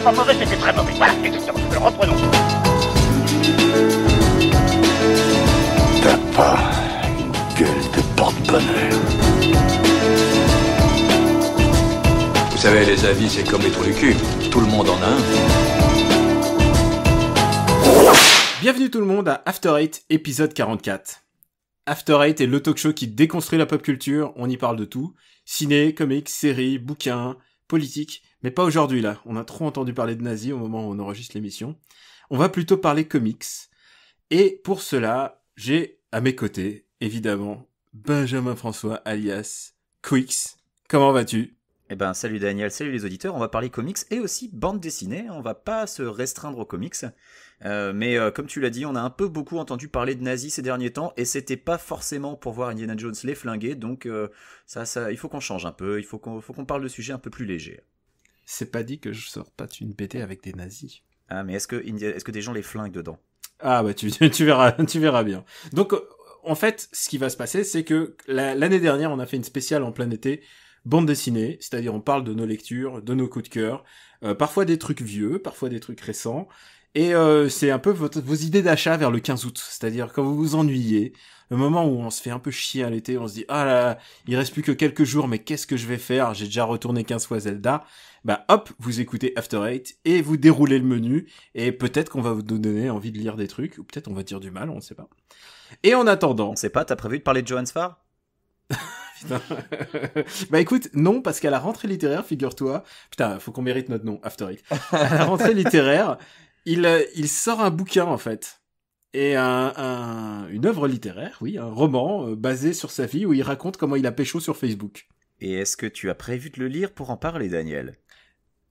pas mauvais, c'était très mauvais. Voilà, exactement. Alors reprenons. T'as pas une gueule de porte-bonheur. Vous savez, les avis, c'est comme les trous du cul. Tout le monde en a un. Bienvenue tout le monde à After Eight, épisode 44. After Eight est le talk show qui déconstruit la pop culture, on y parle de tout. Ciné, comics, séries, bouquins, politique. Mais pas aujourd'hui là, on a trop entendu parler de nazis au moment où on enregistre l'émission. On va plutôt parler comics. Et pour cela, j'ai à mes côtés, évidemment, Benjamin François alias Quix. Comment vas-tu ? Eh ben, salut Daniel, salut les auditeurs, on va parler comics et aussi bande dessinée, on va pas se restreindre aux comics, mais comme tu l'as dit, on a un peu beaucoup entendu parler de nazis ces derniers temps, et c'était pas forcément pour voir Indiana Jones les flinguer, donc ça, il faut qu'on change un peu, il faut qu'on parle de sujets un peu plus légers. C'est pas dit que je sors pas d'une BD avec des nazis. Ah, mais est-ce que des gens les flinguent dedans ? Ah bah tu verras bien. Donc en fait, ce qui va se passer, c'est que l'année dernière, on a fait une spéciale en plein été, bande dessinée, c'est-à-dire on parle de nos lectures, de nos coups de cœur, parfois des trucs vieux, parfois des trucs récents, et c'est un peu vos idées d'achat vers le 15 août, c'est-à-dire quand vous vous ennuyez, le moment où on se fait un peu chier à l'été, on se dit « Ah là, il reste plus que quelques jours, mais qu'est-ce que je vais faire ? J'ai déjà retourné 15 fois Zelda », bah hop, vous écoutez After Eight, et vous déroulez le menu, et peut-être qu'on va vous donner envie de lire des trucs, ou peut-être on va dire du mal, on ne sait pas. Et en attendant... On sait pas, t'as prévu de parler de Johannes Farr ? Bah écoute, non, parce qu'à la rentrée littéraire, figure-toi, putain, faut qu'on mérite notre nom, After Eight. À la rentrée littéraire, il sort un bouquin en fait, et une œuvre littéraire, oui, un roman basé sur sa vie où il raconte comment il a pécho sur Facebook. Et est-ce que tu as prévu de le lire pour en parler, Daniel ?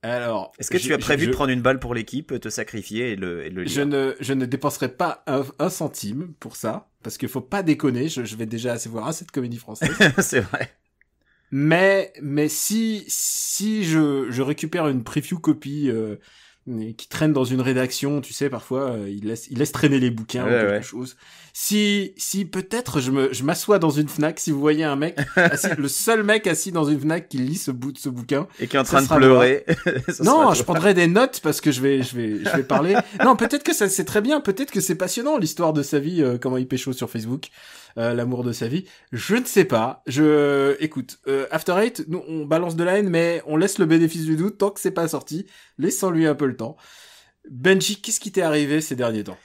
Alors, est-ce que tu as prévu de prendre une balle pour l'équipe, te sacrifier et le lire ? Je ne dépenserai pas un centime pour ça, parce qu'il faut pas déconner, je vais déjà assez voir cette comédie française. C'est vrai. Mais si je récupère une preview copie qui traîne dans une rédaction, tu sais, parfois il laisse traîner les bouquins ou quelque chose. Si peut-être je m'assois dans une Fnac, si vous voyez un mec assis, le seul mec assis dans une Fnac qui lit ce bouquin et qui est en train de pleurer. Non, je prendrai des notes parce que je vais parler. Non, peut-être que ça c'est très bien, peut-être que c'est passionnant l'histoire de sa vie, comment il pécho sur Facebook. L'amour de sa vie, je ne sais pas. Écoute, After Eight, nous on balance de la haine, mais on laisse le bénéfice du doute tant que c'est pas sorti. Laissons-lui un peu le temps. Benji, qu'est-ce qui t'est arrivé ces derniers temps ?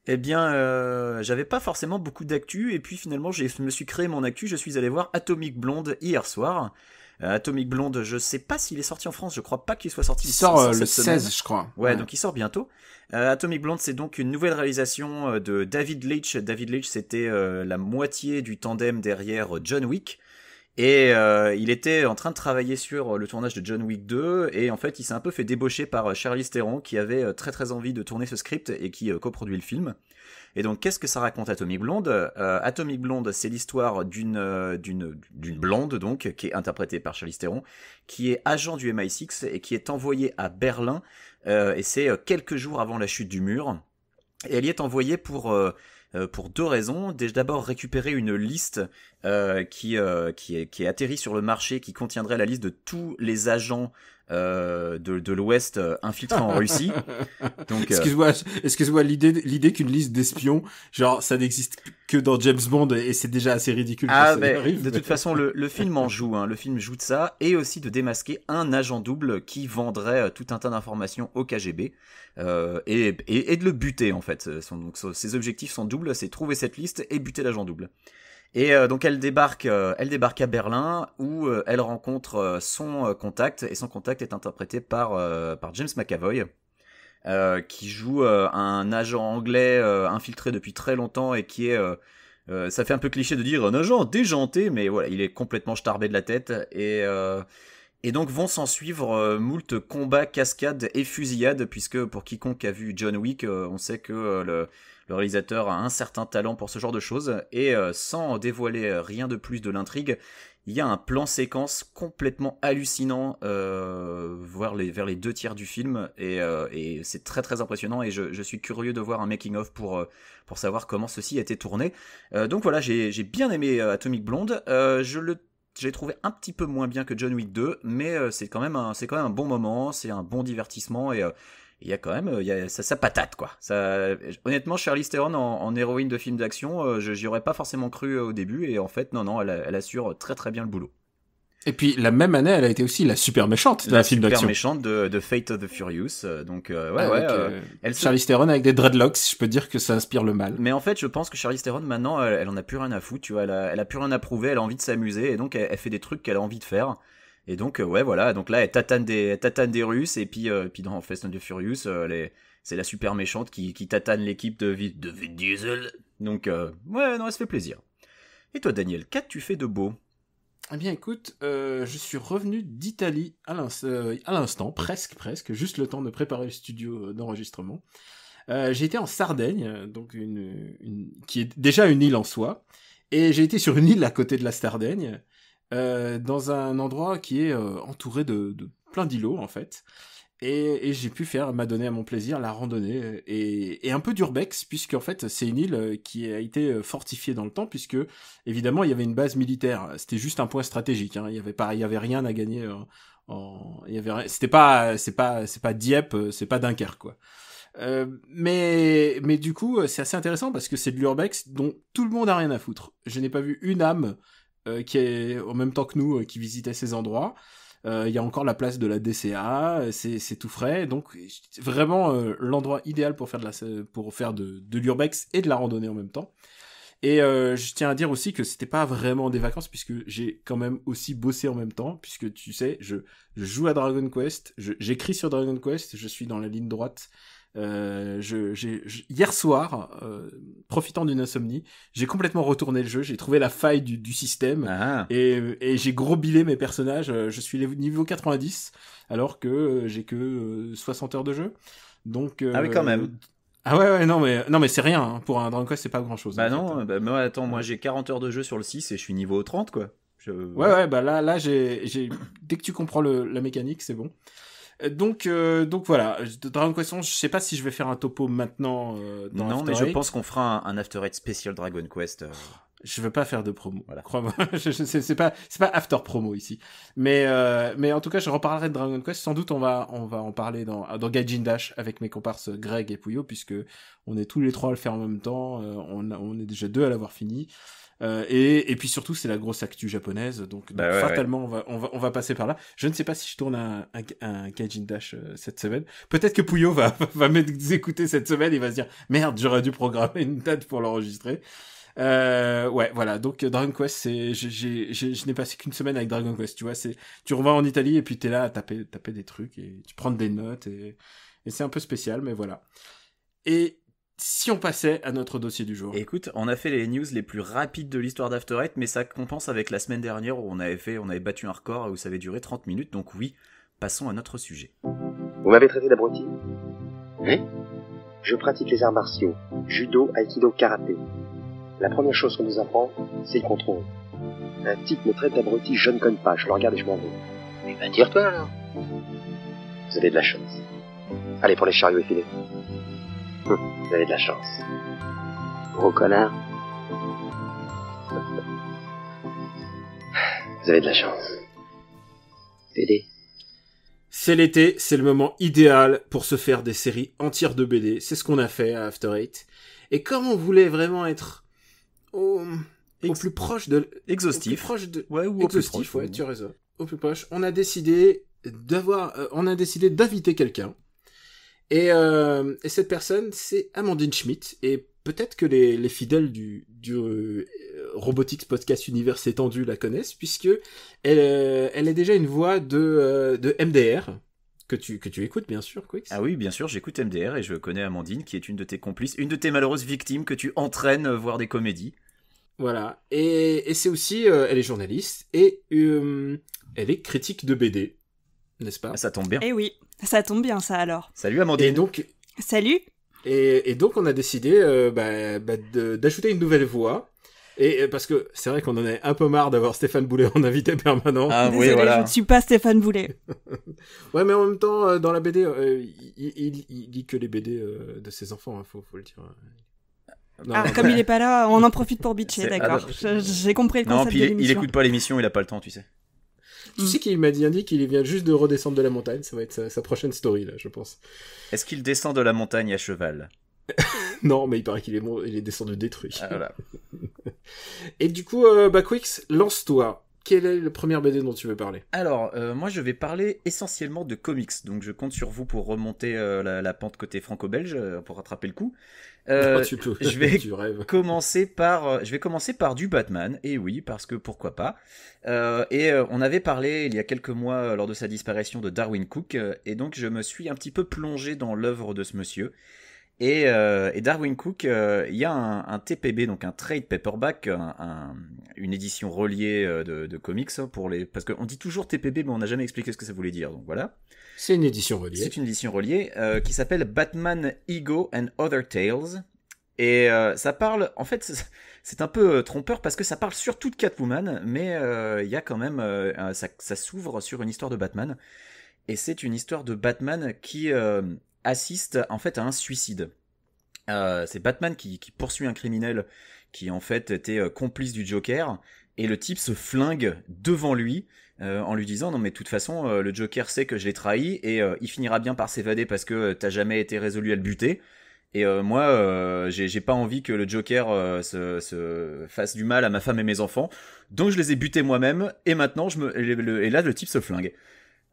Eh bien, j'avais pas forcément beaucoup d'actu, et puis finalement, je me suis créé mon actu. Je suis allé voir Atomic Blonde hier soir. Atomic Blonde, je sais pas s'il est sorti en France, je crois pas qu'il soit sorti. Il sort le 16, semaine. je crois. Ouais, donc il sort bientôt. Atomic Blonde, c'est donc une nouvelle réalisation de David Leitch. David Leitch, c'était la moitié du tandem derrière John Wick. Et il était en train de travailler sur le tournage de John Wick 2, et en fait il s'est un peu fait débaucher par Charlize Theron, qui avait très très envie de tourner ce script et qui coproduit le film. Et donc qu'est-ce que ça raconte Atomic Blonde ? Atomic Blonde, c'est l'histoire d'une blonde donc qui est interprétée par Charlize Theron, qui est agent du MI6 et qui est envoyée à Berlin, et c'est quelques jours avant la chute du mur. Et elle y est envoyée pour deux raisons. D'abord récupérer une liste qui est atterrie sur le marché, qui contiendrait la liste de tous les agents de l'Ouest infiltrés en Russie. Donc, excuse-moi, l'idée qu'une liste d'espions, genre ça n'existe que dans James Bond et c'est déjà assez ridicule. Ah, mais arrive, de toute façon, le film en joue. Le film joue de ça, et aussi de démasquer un agent double qui vendrait tout un tas d'informations au KGB et de le buter en fait. Donc ses objectifs sont doubles, c'est trouver cette liste et buter l'agent double. Et donc elle débarque à Berlin, où elle rencontre son contact, et son contact est interprété par James McAvoy, qui joue un agent anglais infiltré depuis très longtemps, et qui est ça fait un peu cliché de dire un agent déjanté, mais voilà, il est complètement starbé de la tête, et donc vont s'en suivre moult combats, cascades et fusillades, puisque pour quiconque a vu John Wick, on sait que le réalisateur a un certain talent pour ce genre de choses, et sans dévoiler rien de plus de l'intrigue, il y a un plan séquence complètement hallucinant vers les 2 tiers du film, et c'est très très impressionnant, et je suis curieux de voir un making of pour savoir comment ceci a été tourné. Donc voilà, j'ai bien aimé Atomic Blonde. Je le j'ai trouvé un petit peu moins bien que John Wick 2, mais c'est quand même un bon moment, c'est un bon divertissement et il y a quand même ça patate quoi. Honnêtement, Charlize Theron en héroïne de film d'action, j'y aurais pas forcément cru au début et en fait non, elle assure très très bien le boulot. Et puis la même année, elle a été aussi la super méchante d'un film d'action. La super méchante de Fate of the Furious. Donc Charlize Theron avec des dreadlocks, je peux dire que ça inspire le mal. Mais en fait, je pense que Charlize Theron maintenant, elle en a plus rien à foutre. Tu vois, elle a plus rien à prouver. Elle a envie de s'amuser et donc elle fait des trucs qu'elle a envie de faire. Et donc voilà. Donc là, elle tatane des Russes et puis dans Fast and the Furious, c'est la super méchante qui tatane l'équipe de Vin Diesel. Donc non, elle se fait plaisir. Et toi, Daniel, qu'as-tu fait de beau? Eh bien, écoute, je suis revenu d'Italie à l'instant, presque, juste le temps de préparer le studio d'enregistrement. J'ai été en Sardaigne, donc qui est déjà une île en soi, et j'ai été sur une île à côté de la Sardaigne, dans un endroit qui est entouré de plein d'îlots, en fait. Et j'ai pu m'adonner à mon plaisir, la randonnée, et un peu d'urbex, puisqu'en fait, c'est une île qui a été fortifiée dans le temps, puisque, évidemment, il y avait une base militaire. C'était juste un point stratégique, hein. Il y avait rien à gagner c'est pas Dieppe, c'est pas Dunkerque, quoi. Mais du coup, c'est assez intéressant parce que c'est de l'urbex dont tout le monde a rien à foutre. Je n'ai pas vu une âme, qui est, en même temps que nous, qui visitait ces endroits. Il y a encore la place de la DCA, c'est tout frais, donc vraiment l'endroit idéal pour faire de l'urbex et de la randonnée en même temps. Et je tiens à dire aussi que c'était pas vraiment des vacances puisque j'ai quand même aussi bossé en même temps, puisque tu sais, je joue à Dragon Quest, j'écris sur Dragon Quest, je suis dans la ligne droite. Hier soir, profitant d'une insomnie, j'ai complètement retourné le jeu, j'ai trouvé la faille du système et j'ai gros bilé mes personnages. Je suis niveau 90 alors que j'ai que 60 heures de jeu. Donc ah oui, quand même. Ah ouais non mais c'est rien, hein. Pour un Dragon Quest c'est pas grand chose. Bah non, moi attends, moi j'ai 40 heures de jeu sur le 6 et je suis niveau 30 quoi. Ouais bah là j'ai dès que tu comprends la mécanique, c'est bon. Donc voilà, Dragon Quest 11, je sais pas si je vais faire un topo maintenant dans non, After mais je 8. pense qu'on fera un After 8 spécial Dragon Quest. Je veux pas faire de promo, voilà. Crois-moi. c'est pas after promo ici. Mais en tout cas, je reparlerai de Dragon Quest. Sans doute, on va en parler dans Gaijin Dash avec mes comparses Greg et Puyo, puisque on est tous les trois à le faire en même temps. On est déjà deux à l'avoir fini. Et puis surtout, c'est la grosse actu japonaise, donc fatalement, ouais. on va passer par là. Je ne sais pas si je tourne un Gaijin Dash cette semaine. Peut-être que Puyo va m'écouter cette semaine et va se dire merde, j'aurais dû programmer une date pour l'enregistrer. Ouais, voilà. Donc Dragon Quest, je n'ai passé qu'une semaine avec Dragon Quest. Tu vois, tu reviens en Italie et puis t'es là à taper des trucs et tu prends des notes et c'est un peu spécial, mais voilà. Et si on passait à notre dossier du jour. Écoute, on a fait les news les plus rapides de l'histoire d'After Eight, mais ça compense avec la semaine dernière où on avait battu un record où ça avait duré 30 minutes. Donc oui, passons à notre sujet. Vous m'avez traité d'abruti ? Oui. Je pratique les arts martiaux, judo, aikido, karaté. La première chose qu'on nous apprend, c'est le contrôle. Un type me traite d'abruti, je ne cogne pas, je le regarde et je m'en vais. Eh ben tire-toi alors. Vous avez de la chance. Allez, pour les chariots effilés. Vous avez de la chance. Gros connard. Vous avez de la chance. BD. C'est l'été, c'est le moment idéal pour se faire des séries entières de BD. C'est ce qu'on a fait à After Eight. Et comme on voulait vraiment être au plus proche de... Exhaustif. Au plus proche de... Ouais, ou exhaustif, au plus proche. Ouais, tu as raison. Au plus proche. On a décidé d'inviter quelqu'un. Et cette personne, c'est Amandine Schmidt. Et peut-être que les fidèles du Robotics Podcast Univers étendu la connaissent, puisque elle est déjà une voix de MDR, que tu écoutes, bien sûr, Quix. Ah oui, bien sûr, j'écoute MDR et je connais Amandine, qui est une de tes complices, une de tes malheureuses victimes que tu entraînes voir des comédies. Voilà. Et c'est aussi, elle est journaliste, et elle est critique de BD. N'est-ce pas ? Ça tombe bien. Eh oui, ça tombe bien ça alors. Salut Amandine. Et donc, salut. Et donc on a décidé d'ajouter une nouvelle voix. Et parce que c'est vrai qu'on en est un peu marre d'avoir Stéphane Boulet en invité permanent. Ah désolé, oui, voilà. je ne suis pas Stéphane Boulet. Ouais, mais en même temps, dans la BD, il lit que les BD de ses enfants, faut le dire. Non, Ah, comme il est pas là, on en profite pour bitcher, C'est- d'accord. ah, J'ai compris le Non, concept puis de il l'émission. écoute pas l'émission, il a pas le temps, tu sais. Tu sais qu'il m'a dit qu'il vient juste de redescendre de la montagne, ça va être sa prochaine story, là, je pense. Est-ce qu'il descend de la montagne à cheval? Non, mais il paraît qu'il est descendu détruit. Ah, voilà. Et du coup, Quix, lance-toi. Quelle est la première BD dont tu veux parler? Alors, moi je vais parler essentiellement de comics, donc je compte sur vous pour remonter la pente côté franco-belge, pour rattraper le coup. Tu peux, je vais tu rêves. je vais commencer par du Batman, et oui, parce que pourquoi pas. On avait parlé il y a quelques mois lors de sa disparition de Darwin Cook, et donc je me suis un petit peu plongé dans l'œuvre de ce monsieur. Et Darwin Cook, il y a un TPB, donc un trade paperback, une édition reliée de comics parce qu'on dit toujours TPB, mais on n'a jamais expliqué ce que ça voulait dire. Donc voilà. C'est une édition reliée. C'est une édition reliée qui s'appelle Batman Ego and Other Tales. Et ça parle, en fait, c'est un peu trompeur parce que ça parle surtout de Catwoman, mais il y a quand même, ça s'ouvre sur une histoire de Batman. Et c'est une histoire de Batman qui assiste en fait à un suicide. C'est Batman qui poursuit un criminel qui en fait était complice du Joker, et le type se flingue devant lui en lui disant non mais de toute façon le Joker sait que je l'ai trahi et il finira bien par s'évader parce que t'as jamais été résolu à le buter. Et moi, j'ai pas envie que le Joker se fasse du mal à ma femme et mes enfants, donc je les ai butés moi-même. Et maintenant, et là, le type se flingue.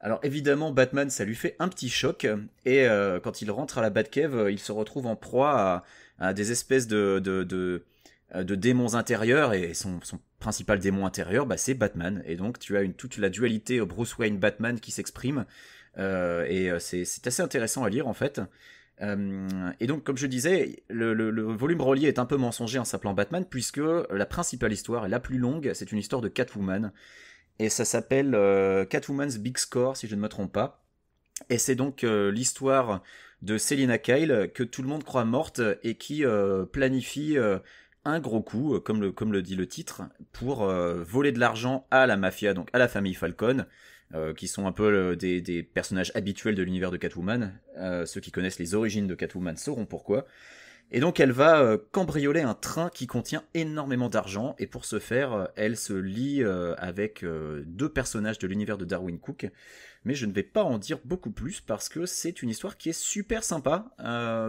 Alors évidemment, Batman, ça lui fait un petit choc, et quand il rentre à la Batcave, il se retrouve en proie à des espèces de démons intérieurs, et son principal démon intérieur, bah, c'est Batman. Et donc tu as toute la dualité Bruce Wayne-Batman qui s'exprime, et c'est assez intéressant à lire en fait. Et donc, comme je disais, le volume relié est un peu mensonger en s'appelant Batman, puisque la principale histoire, et la plus longue, c'est une histoire de Catwoman. Et ça s'appelle Catwoman's Big Score, si je ne me trompe pas. Et c'est donc l'histoire de Selina Kyle, que tout le monde croit morte, et qui planifie un gros coup, comme le dit le titre, pour voler de l'argent à la mafia, donc à la famille Falcone, qui sont un peu des personnages habituels de l'univers de Catwoman. Ceux qui connaissent les origines de Catwoman sauront pourquoi. Et donc elle va cambrioler un train qui contient énormément d'argent, et pour ce faire, elle se lie avec deux personnages de l'univers de Darwin Cook. Mais je ne vais pas en dire beaucoup plus parce que c'est une histoire qui est super sympa,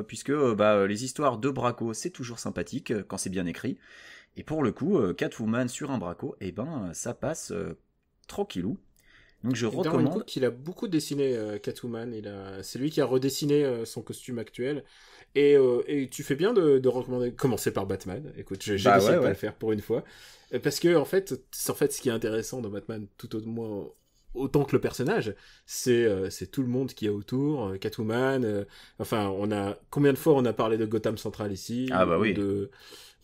puisque les histoires de braco, c'est toujours sympathique quand c'est bien écrit. Et pour le coup, Catwoman sur un braco, ça passe tranquillou. Donc je recommande. Darwin Cook, il a beaucoup dessiné Catwoman. C'est lui qui a redessiné son costume actuel. Et tu fais bien de recommander. Commencer par Batman. Écoute, j'ai décidé de pas le faire pour une fois, parce que en fait, ce qui est intéressant dans Batman, tout au moins autant que le personnage, c'est tout le monde qui est autour. Catwoman. Combien de fois on a parlé de Gotham Central ici,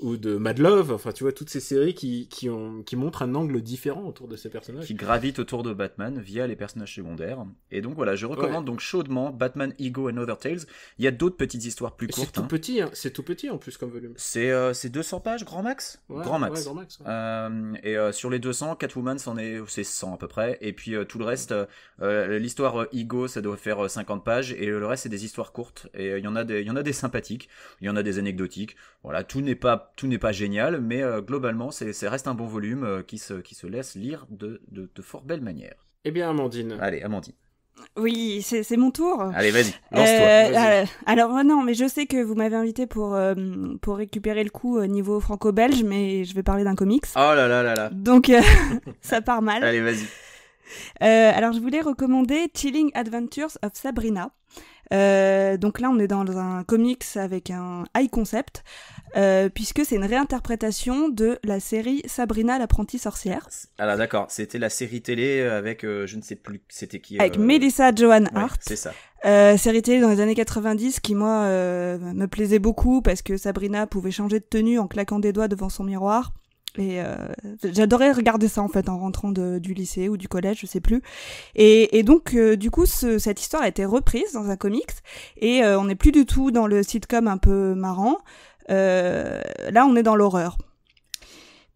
ou de Mad Love, enfin tu vois, toutes ces séries qui montrent un angle différent autour de ces personnages. Qui gravitent autour de Batman via les personnages secondaires. Et donc voilà, je recommande donc chaudement Batman Ego and Other Tales. Il y a d'autres petites histoires plus courtes. C'est tout petit en plus comme volume. C'est 200 pages, grand max. Grand max. Ouais, grand max. Et sur les 200, Catwoman c'est 100 à peu près. Et puis tout le reste, l'histoire Ego, ça doit faire 50 pages. Et le reste, c'est des histoires courtes. Et il y en a des sympathiques, il y en a des anecdotiques. Voilà, tout n'est pas génial, mais globalement, ça reste un bon volume qui se laisse lire de fort belle manière. Eh bien, Amandine. Allez, Amandine. Oui, c'est mon tour. Allez, vas-y, lance-toi. Vas-y. Alors non, mais je sais que vous m'avez invité pour récupérer le coup au niveau franco-belge, mais je vais parler d'un comics. Oh là là là là. Donc ça part mal. Allez, vas-y. Alors je voulais recommander Chilling Adventures of Sabrina. Donc là on est dans un comics avec un high concept, puisque c'est une réinterprétation de la série Sabrina l'apprentie sorcière. Alors d'accord, c'était la série télé avec je ne sais plus c'était qui. Avec Melissa Joan Hart. C'est ça. Série télé dans les années 90 qui moi me plaisait beaucoup parce que Sabrina pouvait changer de tenue en claquant des doigts devant son miroir. Et j'adorais regarder ça en fait en rentrant du lycée ou du collège, je sais plus. Et donc du coup cette histoire a été reprise dans un comics et on n'est plus du tout dans le sitcom un peu marrant. Là on est dans l'horreur.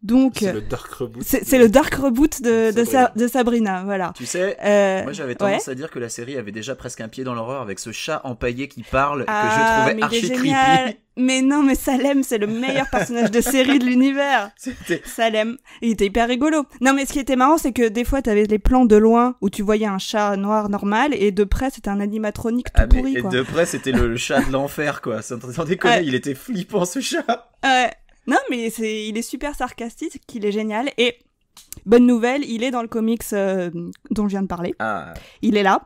Donc, c'est le dark reboot. C'est le dark reboot de Sabrina, voilà. Tu sais, moi j'avais tendance à dire que la série avait déjà presque un pied dans l'horreur avec ce chat empaillé qui parle que je trouvais archi creepy. Mais non, mais Salem, c'est le meilleur personnage de série de l'univers. C'était... Salem, il était hyper rigolo. Non, mais ce qui était marrant, c'est que des fois, t'avais les plans de loin où tu voyais un chat noir normal, et de près, c'était un animatronique tout pourri, quoi. Et de près, c'était le chat de l'enfer, quoi. Sans déconner, il était flippant, ce chat. Non, mais il est super sarcastique, il est génial. Et bonne nouvelle, il est dans le comics dont je viens de parler. Il est là.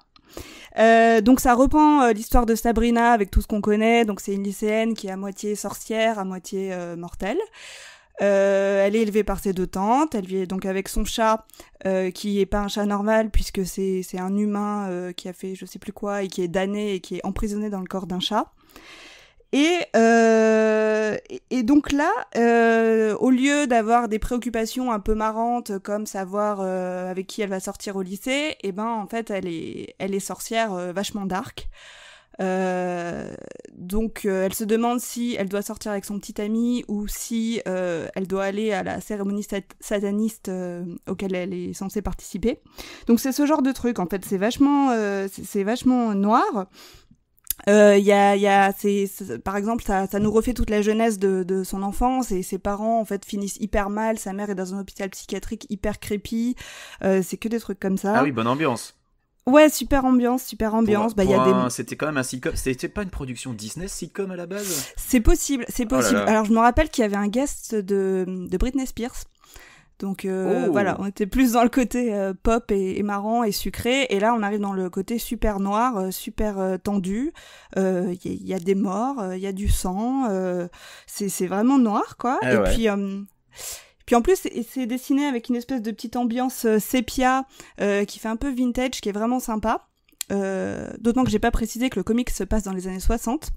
Donc ça reprend l'histoire de Sabrina avec tout ce qu'on connaît. Donc c'est une lycéenne qui est à moitié sorcière, à moitié mortelle. Elle est élevée par ses 2 tantes. Elle vit donc avec son chat, qui est pas un chat normal puisque c'est un humain qui a fait je sais plus quoi et qui est damné et qui est emprisonné dans le corps d'un chat. Et donc là, au lieu d'avoir des préoccupations un peu marrantes comme savoir avec qui elle va sortir au lycée, et ben en fait elle est sorcière vachement dark. Donc elle se demande si elle doit sortir avec son petit ami ou si elle doit aller à la cérémonie sataniste auquel elle est censée participer. Donc c'est ce genre de truc en fait, c'est vachement noir. Par exemple, ça nous refait toute la jeunesse de son enfance, et ses parents en fait finissent hyper mal. Sa mère est dans un hôpital psychiatrique hyper creepy. C'est que des trucs comme ça. Ah oui, bonne ambiance. Ouais, super ambiance. C'était quand même un sitcom. C'était pas une production Disney sitcom à la base. C'est possible. Oh là là. Alors je me rappelle qu'il y avait un guest de Britney Spears. Donc voilà, on était plus dans le côté pop et marrant et sucré, et là on arrive dans le côté super noir, super tendu. Il y a des morts, il y a du sang, c'est vraiment noir quoi. Puis en plus c'est dessiné avec une espèce de petite ambiance sépia qui fait un peu vintage, qui est vraiment sympa. D'autant que j'ai pas précisé que le comic se passe dans les années 60.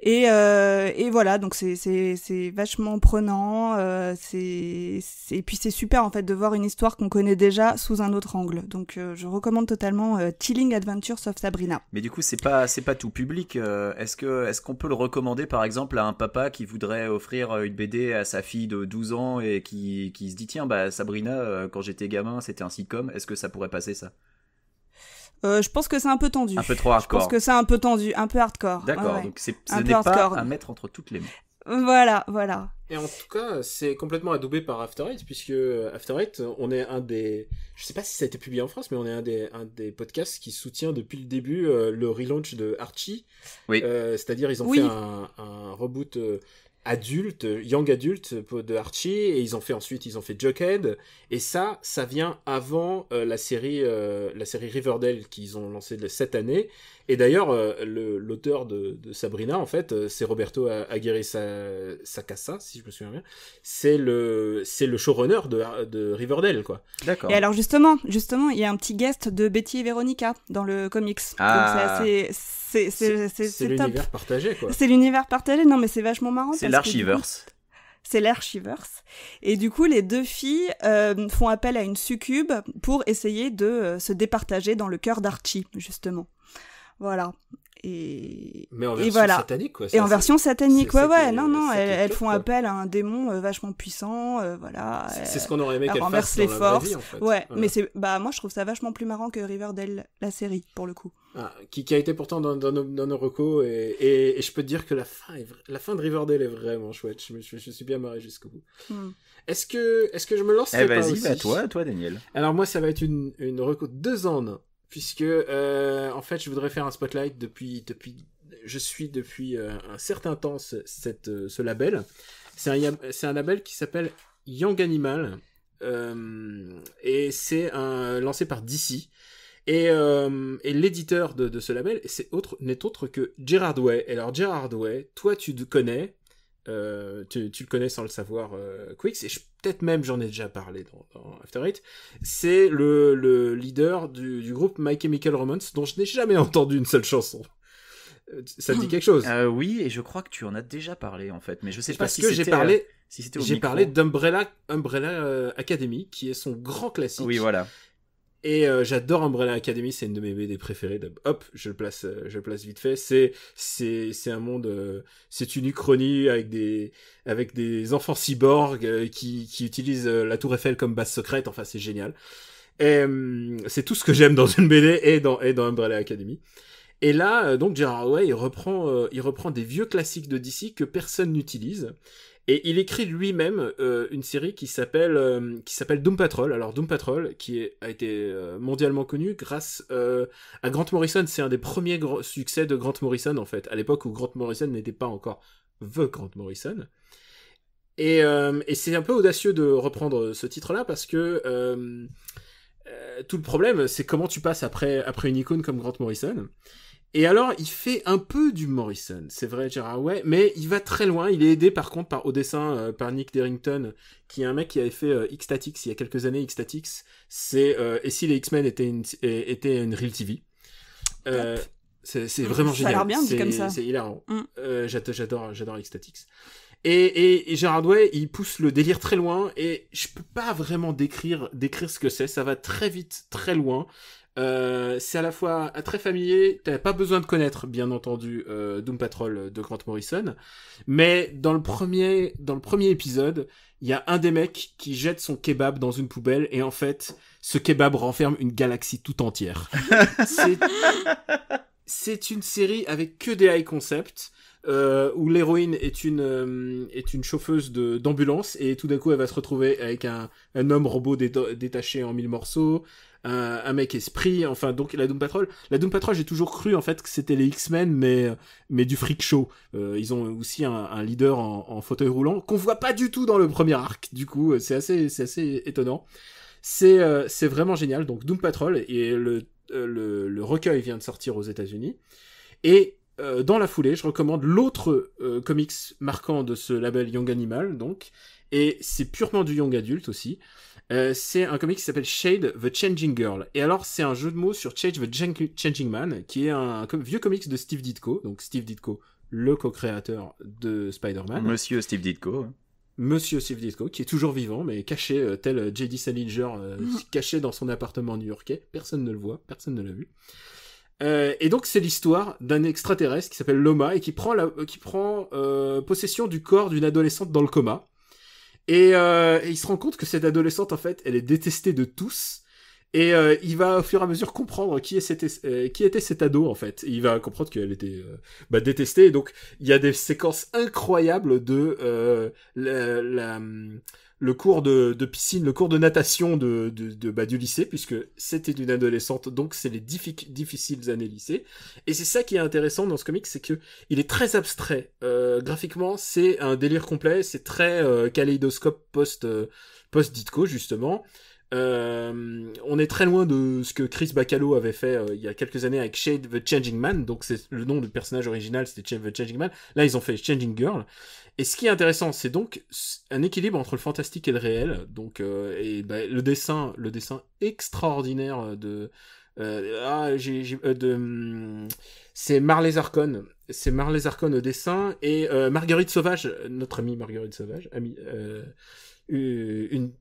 Et voilà, donc c'est vachement prenant, et puis c'est super en fait de voir une histoire qu'on connaît déjà sous un autre angle. Donc je recommande totalement Chilling Adventures of Sabrina. Mais du coup c'est pas tout public. Est-ce qu'on peut le recommander par exemple à un papa qui voudrait offrir une BD à sa fille de 12 ans et qui se dit tiens Sabrina quand j'étais gamin c'était un sitcom, est-ce que ça pourrait passer ça? Je pense que c'est un peu tendu. Un peu trop hardcore. Je pense que c'est un peu tendu, un peu hardcore. D'accord, ouais. Donc ce n'est pas à mettre entre toutes les mains. Voilà. Et en tout cas, c'est complètement adoubé par After Eight, puisque After Eight, on est un des... Je sais pas si ça a été publié en France, mais on est un des podcasts qui soutient depuis le début le relaunch de Archie. Oui. C'est-à-dire, ils ont fait un reboot... adulte, young adulte de Archie, et ils ont fait Jughead, et ça vient avant la série Riverdale qu'ils ont lancée cette année. Et d'ailleurs l'auteur de Sabrina en fait c'est Roberto Aguirre Sacasa, si je me souviens bien, c'est le showrunner de Riverdale quoi. D'accord. Et alors justement il y a un petit guest de Betty et Veronica dans le comics. Donc c'est l'univers partagé quoi. C'est l'univers partagé, non mais c'est vachement marrant. C'est l'Archiverse. C'est l'Archiverse. Et du coup, les 2 filles font appel à une succube pour essayer de se départager dans le cœur d'Archie, justement. Voilà. Mais en version satanique, quoi. Et en version satanique, ouais. Non, elles font appel à un démon vachement puissant, voilà. C'est ce qu'on aurait aimé qu'elles fassent les dans la forces. vraie vie, en fait. Ouais, mais moi je trouve ça vachement plus marrant que Riverdale, la série, pour le coup. Qui a été pourtant dans nos recos, et je peux te dire que la fin de Riverdale est vraiment chouette. Je suis bien marré jusqu'au bout. Est-ce que je me lance? Vas-y, toi Daniel. Alors moi, ça va être une reco 2 ans, puisque en fait, je voudrais faire un spotlight depuis un certain temps ce label. C'est un label qui s'appelle Young Animal, et c'est lancé par DC. Et l'éditeur de ce label n'est autre que Gerard Way. Et alors Gerard Way, toi tu le connais, tu le connais sans le savoir, Quix, et peut-être même j'en ai déjà parlé dans After Eight. C'est le leader du groupe My Chemical Romance, dont je n'ai jamais entendu une seule chanson. Ça te dit quelque chose? Oui, et je crois que tu en as déjà parlé en fait, mais je sais pas si c'était j'ai parlé d'Umbrella Academy, qui est son grand classique. Oui, voilà. Et j'adore Umbrella Academy, c'est une de mes BD préférées. Hop, je le place vite fait. C'est un monde, c'est une uchronie avec des enfants cyborgs qui utilisent la Tour Eiffel comme base secrète. Enfin, c'est génial. Et c'est tout ce que j'aime dans une BD et dans Umbrella Academy. Et là, donc Gerard Way, il reprend des vieux classiques de DC que personne n'utilise. Et il écrit lui-même une série qui s'appelle Doom Patrol. Alors Doom Patrol, a été mondialement connu grâce à Grant Morrison. C'est un des premiers succès de Grant Morrison, en fait, à l'époque où Grant Morrison n'était pas encore The Grant Morrison. Et c'est un peu audacieux de reprendre ce titre-là parce que tout le problème, c'est comment tu passes après une icône comme Grant Morrison. Et alors, il fait un peu du Morrison, c'est vrai, Gerard Way, mais il va très loin. Il est aidé, par contre, au dessin par Nick Derrington, qui est un mec qui avait fait X-Statix il y a quelques années. X-Statix, c'est et si les X-Men étaient une real TV. C'est vraiment génial. Ça a l'air bien dit comme ça. C'est hilarant. J'adore X-Statix. Et Gerard Way, il pousse le délire très loin, et je peux pas vraiment décrire ce que c'est. Ça va très vite, très loin. C'est à la fois très familier, t'as pas besoin de connaître, bien entendu, Doom Patrol de Grant Morrison, mais dans le premier épisode, il y a un des mecs qui jette son kebab dans une poubelle, et en fait, ce kebab renferme une galaxie tout entière. C'est une série avec que des high concepts, où l'héroïne est une chauffeuse d'ambulance, et tout d'un coup elle va se retrouver avec un homme robot détaché en 1000 morceaux, un mec esprit, enfin donc la Doom Patrol, j'ai toujours cru en fait que c'était les X-Men mais du freak show. Ils ont aussi un leader en fauteuil roulant qu'on voit pas du tout dans le premier arc, du coup c'est assez étonnant. C'est vraiment génial. Donc Doom Patrol, et le recueil vient de sortir aux États-Unis, et dans la foulée, je recommande l'autre comics marquant de ce label Young Animal, donc, et c'est purement du young adulte aussi. C'est un comic qui s'appelle Shade the Changing Girl. Et alors, c'est un jeu de mots sur Change the Changing Man, qui est un vieux comics de Steve Ditko. Donc, Steve Ditko, le co-créateur de Spider-Man. Monsieur Steve Ditko. Monsieur Steve Ditko, qui est toujours vivant, mais caché, tel J.D. Salinger, caché dans son appartement new-yorkais. Personne ne le voit, personne ne l'a vu. Et donc, c'est l'histoire d'un extraterrestre qui s'appelle Loma, et qui prend possession du corps d'une adolescente dans le coma. Et il se rend compte que cette adolescente, en fait, elle est détestée de tous. Et il va au fur et à mesure comprendre qui était cet ado, en fait. Et il va comprendre qu'elle était détestée. Et donc, il y a des séquences incroyables de le cours de piscine, le cours de natation du lycée, puisque c'était une adolescente, donc c'est les difficiles années lycée. Et c'est ça qui est intéressant dans ce comic, c'est que il est très abstrait. Graphiquement, c'est un délire complet, c'est très kaléidoscope post-Ditko, justement. On est très loin de ce que Chris Bacalo avait fait il y a quelques années avec Shade the Changing Man, donc c'est le nom du personnage original, c'était Shade the Changing Man. Là, ils ont fait Changing Girl. Et ce qui est intéressant, c'est donc un équilibre entre le fantastique et le réel. Donc, le dessin extraordinaire c'est Marley Zarkon. C'est Marley Zarkon au dessin, et Marguerite Sauvage, notre amie Marguerite Sauvage, une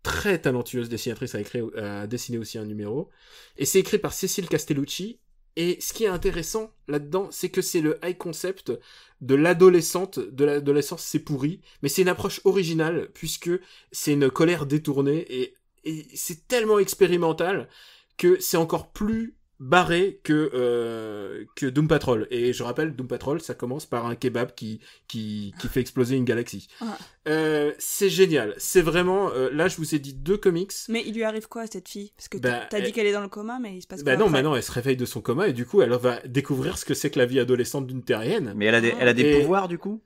très talentueuse dessinatrice, a dessiné aussi un numéro. Et c'est écrit par Cécile Castellucci. Et ce qui est intéressant là-dedans, c'est que c'est le high concept de l'adolescente, de l'adolescence, c'est pourri, mais c'est une approche originale, puisque c'est une colère détournée, et c'est tellement expérimental que c'est encore plus barré que Doom Patrol. Et je rappelle, Doom Patrol, ça commence par un kebab qui fait exploser une galaxie. Ouais. C'est génial. C'est vraiment... là, je vous ai dit 2 comics. Mais il lui arrive quoi à cette fille? Parce que t'as dit qu'elle est dans le coma, mais il se passe quoi après? Maintenant, elle se réveille de son coma, et du coup, elle va découvrir ce que c'est que la vie adolescente d'une terrienne. Mais elle a des pouvoirs, du coup?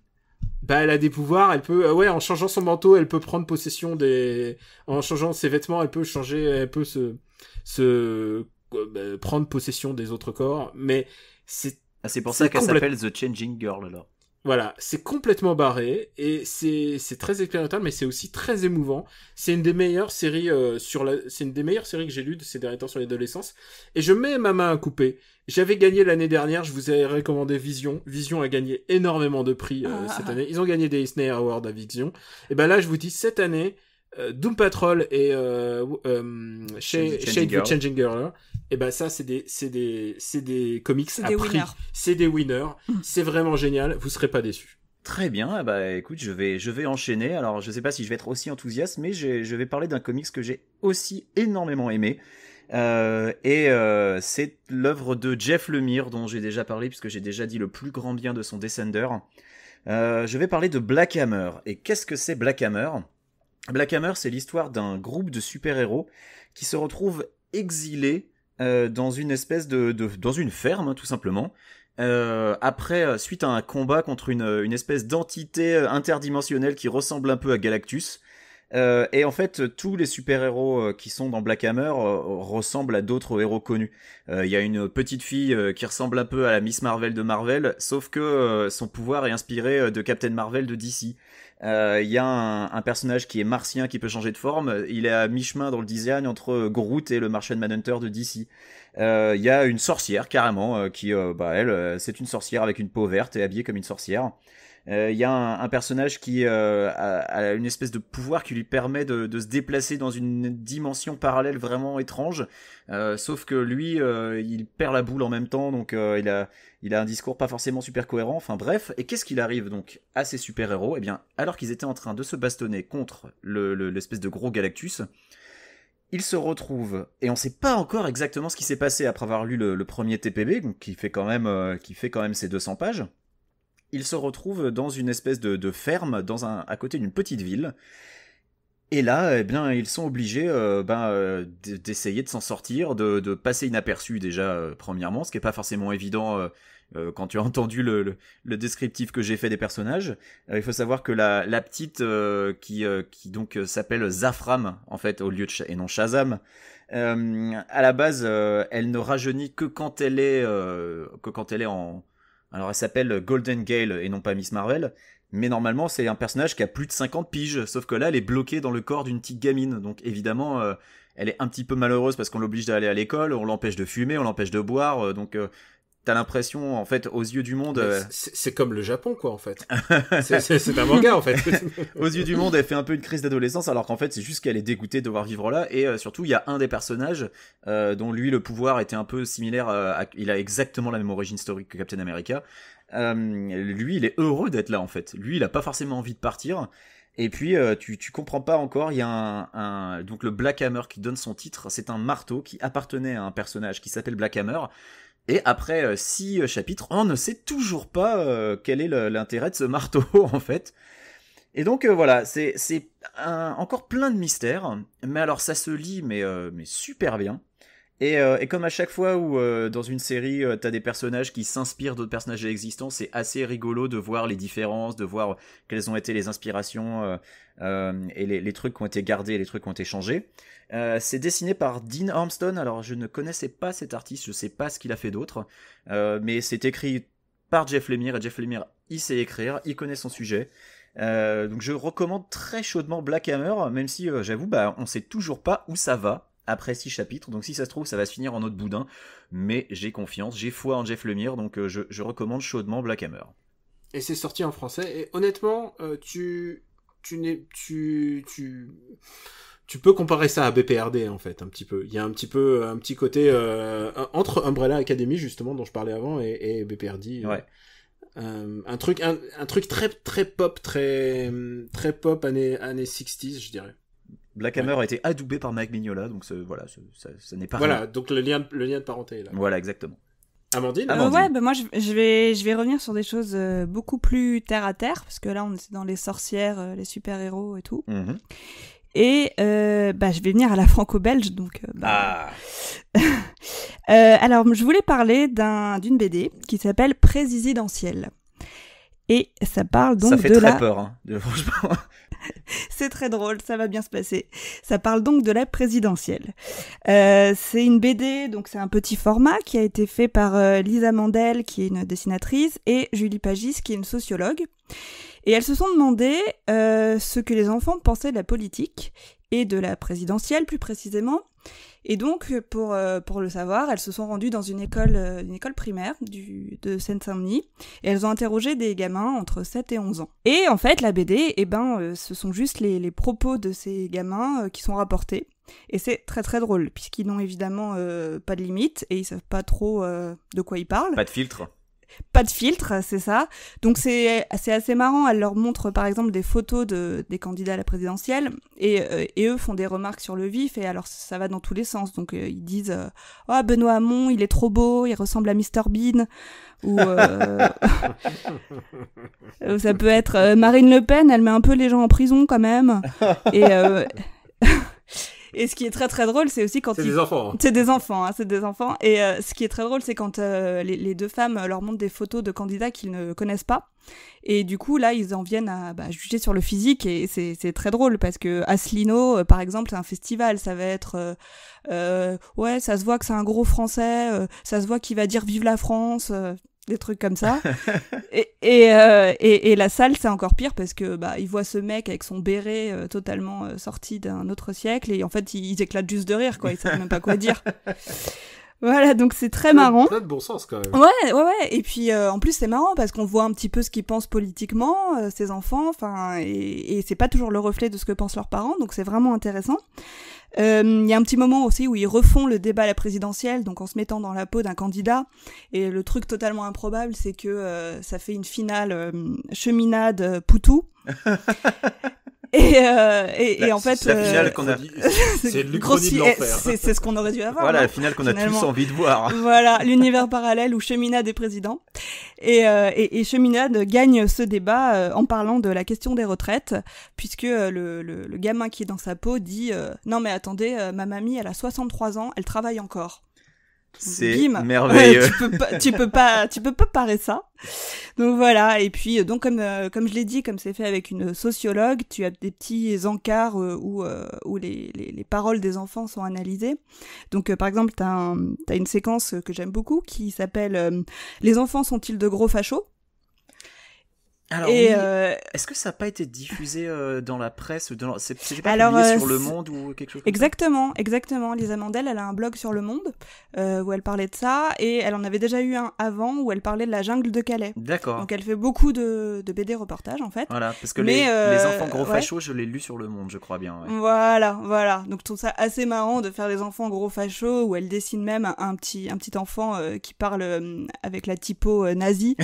Elle a des pouvoirs, elle peut... en changeant son manteau, elle peut prendre possession en changeant ses vêtements, elle peut prendre possession des autres corps, mais c'est pour ça qu'elle s'appelle The Changing Girl, alors. Voilà, c'est complètement barré, et c'est très expérimental, mais c'est aussi très émouvant. C'est une des meilleures séries c'est une des meilleures séries que j'ai lues de ces derniers temps sur l'adolescence, et je mets ma main à couper. J'avais gagné l'année dernière, je vous ai recommandé Vision. Vision a gagné énormément de prix cette année. Ils ont gagné des Eisner Awards à Vision. Et là, je vous dis, cette année, Doom Patrol et Shade the Changing Girl, et ben ça c'est des comics C'est à des prix. winners. C'est des winners. C'est vraiment génial. Vous serez pas déçus. Très bien, bah écoute, je vais enchaîner. Alors je sais pas si je vais être aussi enthousiaste, mais je vais parler d'un comics que j'ai aussi énormément aimé. C'est l'œuvre de Jeff Lemire dont j'ai déjà parlé puisque j'ai déjà dit le plus grand bien de son Descender. Je vais parler de Black Hammer. Et qu'est-ce que c'est Black Hammer ? Black Hammer, c'est l'histoire d'un groupe de super-héros qui se retrouvent exilés dans une espèce dans une ferme, tout simplement. Suite à un combat contre une espèce d'entité interdimensionnelle qui ressemble un peu à Galactus. Et en fait, tous les super-héros qui sont dans Black Hammer ressemblent à d'autres héros connus. Il y a une petite fille qui ressemble un peu à la Miss Marvel de Marvel, sauf que son pouvoir est inspiré de Captain Marvel de DC. Il y a un personnage qui est martien qui peut changer de forme. Il est à mi-chemin dans le design entre Groot et le Martian Manhunter de DC. Il y a une sorcière carrément qui, elle, c'est une sorcière avec une peau verte et habillée comme une sorcière. Il y a un personnage qui a une espèce de pouvoir qui lui permet de se déplacer dans une dimension parallèle vraiment étrange, sauf que lui il perd la boule en même temps, donc il a un discours pas forcément super cohérent. Enfin bref, et qu'est-ce qu'il arrive donc à ces super-héros ? Eh bien, alors qu'ils étaient en train de se bastonner contre l'espèce de gros Galactus, ils se retrouvent, et on sait pas encore exactement ce qui s'est passé après avoir lu le premier TPB, donc qui fait quand même ses 200 pages. Ils se retrouvent dans une espèce de ferme, à côté d'une petite ville. Et là, eh bien, ils sont obligés d'essayer de s'en sortir, de passer inaperçus déjà, premièrement, ce qui est pas forcément évident quand tu as entendu le descriptif que j'ai fait des personnages. Il faut savoir que la petite qui donc s'appelle Zafram en fait au lieu et non Shazam. À la base, elle ne rajeunit que quand elle est en... Alors elle s'appelle Golden Gale et non pas Miss Marvel, mais normalement c'est un personnage qui a plus de 50 piges, sauf que là elle est bloquée dans le corps d'une petite gamine, donc évidemment elle est un petit peu malheureuse parce qu'on l'oblige d'aller à l'école, on l'empêche de fumer, on l'empêche de boire, donc t'as l'impression en fait aux yeux du monde... C'est comme le Japon quoi en fait, c'est un manga en fait. Aux yeux du monde elle fait un peu une crise d'adolescence alors qu'en fait c'est juste qu'elle est dégoûtée de devoir vivre là, et surtout il y a un des personnages dont lui le pouvoir était un peu similaire il a exactement la même origine historique que Captain America. Lui il est heureux d'être là en fait, lui il a pas forcément envie de partir. Et puis tu comprends pas encore, il y a donc le Black Hammer qui donne son titre, c'est un marteau qui appartenait à un personnage qui s'appelle Black Hammer. Et après 6 chapitres, on ne sait toujours pas quel est l'intérêt de ce marteau en fait. Et donc voilà, c'est encore plein de mystères, mais alors ça se lit mais super bien. Et comme à chaque fois où dans une série t'as des personnages qui s'inspirent d'autres personnages existants, c'est assez rigolo de voir les différences, de voir quelles ont été les inspirations et les trucs qui ont été gardés et les trucs qui ont été changés. C'est dessiné par Dean Armstrong. Alors je ne connaissais pas cet artiste, je sais pas ce qu'il a fait d'autre, mais c'est écrit par Jeff Lemire, et Jeff Lemire il sait écrire, il connaît son sujet. Donc je recommande très chaudement Black Hammer, même si j'avoue on sait toujours pas où ça va après 6 chapitres, donc si ça se trouve ça va se finir en autre boudin, mais j'ai confiance, j'ai foi en Jeff Lemire, donc je recommande chaudement Black Hammer. Et c'est sorti en français, et honnêtement tu peux comparer ça à BPRD en fait un petit peu. Il y a un petit côté entre Umbrella Academy justement dont je parlais avant et BPRD. Ouais. Un truc très très pop, très pop années 60s je dirais. Black Hammer a été adoubé par Mike Mignola, donc ça n'est pas voilà, rien. donc le lien de parenté est là. Voilà, exactement. Amandine. Ouais, moi je vais revenir sur des choses beaucoup plus terre à terre, parce que là on est dans les sorcières, les super-héros et tout. Mm-hmm. Et je vais venir à la franco-belge, donc... Alors, je voulais parler d'une BD qui s'appelle Présidentielle. Et ça parle donc de la... Ça fait très peur, hein, franchement. C'est très drôle, ça va bien se passer. Ça parle donc de la présidentielle. C'est une BD, donc c'est un petit format qui a été fait par Lisa Mandel, qui est une dessinatrice, et Julie Pagis, qui est une sociologue. Et elles se sont demandé ce que les enfants pensaient de la politique, et de la présidentielle plus précisément, Et donc, pour le savoir, elles se sont rendues dans une école primaire de Seine-Saint-Denis, et elles ont interrogé des gamins entre 7 et 11 ans. Et en fait, la BD, ce sont juste les propos de ces gamins qui sont rapportés. Et c'est très très drôle, puisqu'ils n'ont évidemment pas de limite, et ils savent pas trop de quoi ils parlent. Pas de filtre. Pas de filtre, c'est ça. Donc c'est assez marrant. Elle leur montre par exemple des photos des candidats à la présidentielle et eux font des remarques sur le vif et alors ça va dans tous les sens. Donc ils disent oh Benoît Hamon, il est trop beau, il ressemble à Mr Bean ou ça peut être Marine Le Pen, elle met un peu les gens en prison quand même Et ce qui est très très drôle, c'est aussi quand des enfants. C'est des enfants. Et ce qui est très drôle, c'est quand les deux femmes leur montrent des photos de candidats qu'ils ne connaissent pas. Et du coup, là, ils en viennent à juger sur le physique. Et c'est très drôle parce que Asselineau, par exemple, c'est un festival. Ça va être ouais, ça se voit que c'est un gros Français. Ça se voit qu'il va dire vive la France. Des trucs comme ça. et la salle, c'est encore pire parce que ils voient ce mec avec son béret totalement sorti d'un autre siècle et en fait ils éclatent juste de rire, quoi. Ils savent même pas quoi dire. Voilà, donc c'est très marrant. Plein de bon sens quand même. Ouais. Et puis en plus c'est marrant parce qu'on voit un petit peu ce qu'ils pensent politiquement, ces enfants. Enfin, et c'est pas toujours le reflet de ce que pensent leurs parents, donc c'est vraiment intéressant. Il y a un petit moment aussi où ils refont le débat à la présidentielle, donc en se mettant dans la peau d'un candidat. Et le truc totalement improbable, c'est que ça fait une finale cheminade Poutou. Et en fait, la finale qu'on a, c'est l'Uchronie de l'enfer. C'est ce qu'on aurait dû avoir. Voilà, la finale qu'on a tous envie de voir. Voilà, l'univers parallèle où Cheminade est président. Et Cheminade gagne ce débat en parlant de la question des retraites, puisque le gamin qui est dans sa peau dit non mais attendez, ma mamie elle a 63 ans, elle travaille encore. C'est merveilleux. Tu peux pas parer ça. Donc voilà, et puis donc comme je l'ai dit, comme c'est fait avec une sociologue, tu as des petits encarts où les paroles des enfants sont analysées. Donc par exemple, t'as une séquence que j'aime beaucoup qui s'appelle Les enfants sont-ils de gros fachos ? Alors, est-ce que ça n'a pas été diffusé dans la presse c'était pas publié sur Le Monde ou quelque chose comme Exactement. Lisa Mandel, elle a un blog sur Le Monde où elle parlait de ça, et elle en avait déjà eu un avant où elle parlait de la jungle de Calais. D'accord. Donc elle fait beaucoup de BD reportages en fait. Voilà, parce que les enfants gros fachos, je l'ai lu sur Le Monde, je crois bien. Ouais. Voilà. Donc je trouve ça assez marrant de faire les enfants gros fachos, où elle dessine même un petit enfant qui parle avec la typo nazie.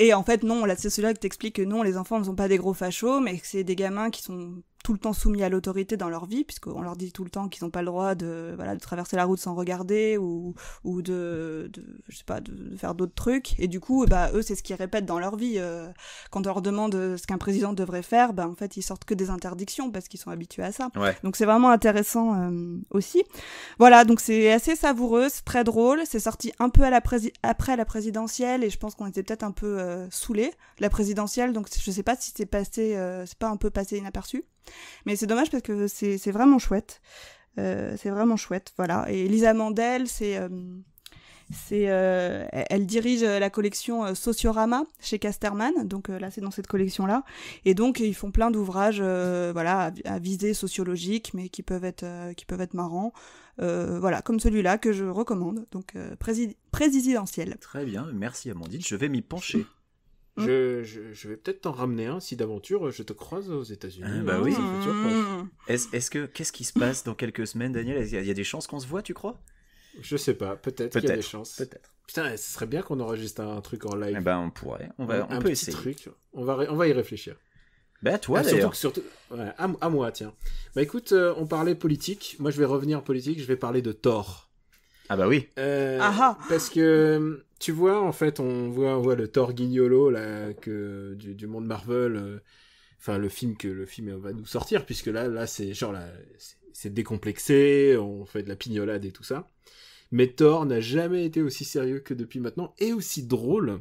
Et en fait, non, la sociologue t'explique que non, les enfants ne sont pas des gros fachos, mais que c'est des gamins qui sont tout le temps soumis à l'autorité dans leur vie, puisqu'on leur dit tout le temps qu'ils n'ont pas le droit de traverser la route sans regarder ou de je sais pas, de faire d'autres trucs. Et du coup, eux, c'est ce qu'ils répètent dans leur vie. Quand on leur demande ce qu'un président devrait faire, en fait, ils sortent que des interdictions parce qu'ils sont habitués à ça. Ouais. Donc c'est vraiment intéressant aussi. Voilà, donc c'est assez savoureux, c'est très drôle. C'est sorti un peu après la présidentielle, et je pense qu'on était peut-être un peu saoulés la présidentielle. Donc je sais pas si c'est pas un peu passé inaperçu. Mais c'est dommage parce que c'est vraiment chouette. C'est vraiment chouette, voilà. Et Lisa Mandel, elle dirige la collection Sociorama chez Casterman, donc là c'est dans cette collection-là. Et donc ils font plein d'ouvrages, voilà, à visée sociologique, mais qui peuvent être marrants. Voilà, comme celui-là que je recommande. Donc présidentiel. Très bien, merci Amandine, je vais m'y pencher. Je vais peut-être t'en ramener un si d'aventure je te croise aux États-Unis. Bah oui. Qu'est-ce qui se passe dans quelques semaines, Daniel ? Il y a des chances qu'on se voit, tu crois ? Je sais pas, peut-être qu'il y a des chances. Peut-être. Putain, ce serait bien qu'on enregistre un truc en live. Eh ben on pourrait, on peut essayer. Truc. On va y réfléchir. Bah à toi d'ailleurs. Surtout, ouais, à moi, tiens. Bah écoute, on parlait politique. Moi je vais revenir en politique. Je vais parler de Thor. Ah bah oui. Parce que tu vois, en fait, on voit le Thor guignolo là du monde Marvel. Enfin, le film va nous sortir, puisque là c'est genre c'est décomplexé, on fait de la pignolade et tout ça. Mais Thor n'a jamais été aussi sérieux que depuis maintenant, et aussi drôle.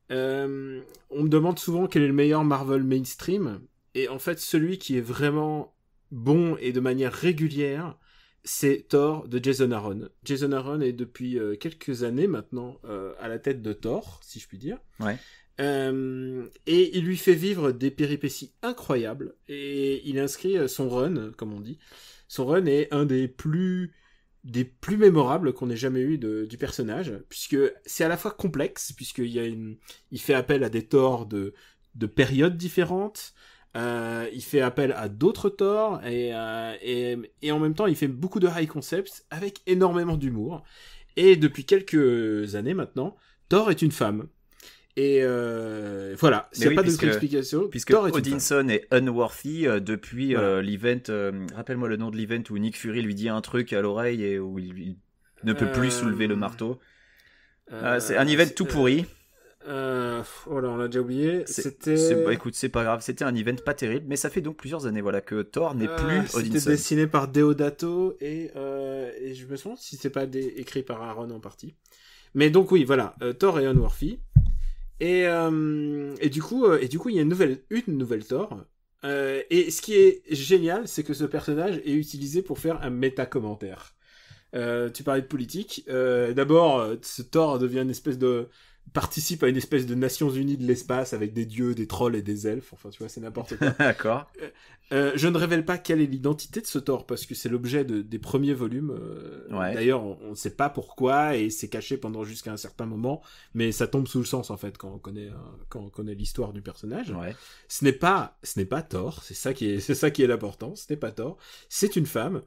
On me demande souvent quel est le meilleur Marvel mainstream, et en fait celui qui est vraiment bon et de manière régulière, c'est Thor de Jason Aaron. Jason Aaron est depuis quelques années maintenant à la tête de Thor, si je puis dire. Ouais. Et il lui fait vivre des péripéties incroyables. Et il inscrit son run, comme on dit. Son run est un des plus mémorables qu'on ait jamais eu du personnage, puisque c'est à la fois complexe, il fait appel à des Thor de périodes différentes. Il fait appel à d'autres Thor et en même temps il fait beaucoup de high concepts avec énormément d'humour. Et depuis quelques années maintenant, Thor est une femme. Et voilà, s'il n'y a pas d'autre explication, puisque Odinson est unworthy depuis l'event. Rappelle-moi le nom de l'event où Nick Fury lui dit un truc à l'oreille et où il ne peut plus soulever le marteau. C'est un event tout pourri. Voilà, on l'a déjà oublié. Écoute, c'est pas grave. C'était un event pas terrible, mais ça fait donc plusieurs années que Thor n'est plus Odinson. C'était dessiné par Deodato et je me demande si c'est pas écrit par Aaron en partie. Mais donc oui, voilà, Thor est unworthy. Et du coup, il y a une nouvelle Thor. Et ce qui est génial, c'est que ce personnage est utilisé pour faire un méta-commentaire. Tu parlais de politique. D'abord, ce Thor devient participe à une espèce de Nations Unies de l'espace avec des dieux, des trolls et des elfes. Enfin, tu vois, c'est n'importe quoi. D'accord. Je ne révèle pas quelle est l'identité de ce Thor parce que c'est l'objet des premiers volumes. D'ailleurs, on ne sait pas pourquoi et c'est caché pendant jusqu'à un certain moment, mais ça tombe sous le sens en fait quand on connaît l'histoire du personnage. Ouais. Ce n'est pas Thor, c'est ça qui est l'important. Ce n'est pas Thor, c'est une femme.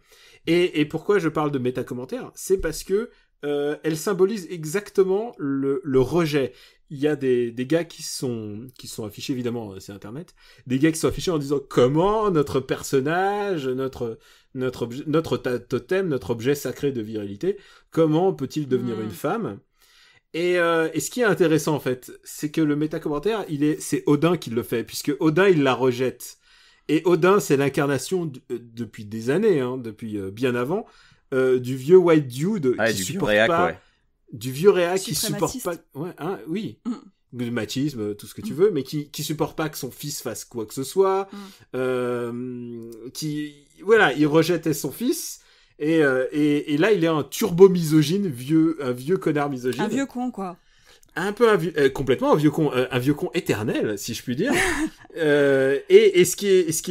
Et pourquoi je parle de méta-commentaire ? C'est parce que elle symbolise exactement le rejet. Il y a des gars qui sont affichés, évidemment, c'est Internet, des gars qui sont affichés en disant comment notre personnage, notre totem, notre objet sacré de virilité, comment peut-il devenir une femme ? Et ce qui est intéressant, en fait, c'est que le méta-commentaire, c'est Odin qui le fait, puisque Odin, il la rejette. Et Odin, c'est l'incarnation depuis des années, depuis bien avant, du vieux white dude qui supporte pas, du vieux réac qui supporte pas, du machisme, tout ce que tu veux, mais qui supporte pas que son fils fasse quoi que ce soit, il rejettait son fils. Et là, il est un turbo misogyne, un vieux connard misogyne. Un vieux con, quoi. Complètement un vieux con éternel, si je puis dire. Et ce qui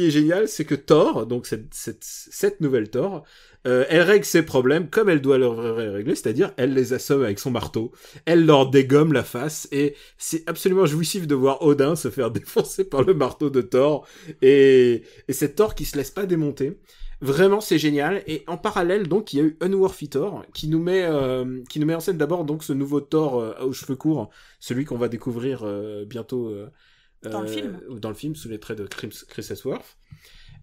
est génial, c'est que Thor, donc cette nouvelle Thor, elle règle ses problèmes comme elle doit leur régler, c'est-à-dire elle les assomme avec son marteau, elle leur dégomme la face, et c'est absolument jouissif de voir Odin se faire défoncer par le marteau de Thor, et cette Thor qui se laisse pas démonter. Vraiment, c'est génial. Et en parallèle, donc, il y a eu Unworthy Thor, qui nous met en scène d'abord donc ce nouveau Thor aux cheveux courts, celui qu'on va découvrir bientôt dans le film, sous les traits de Chris Hemsworth.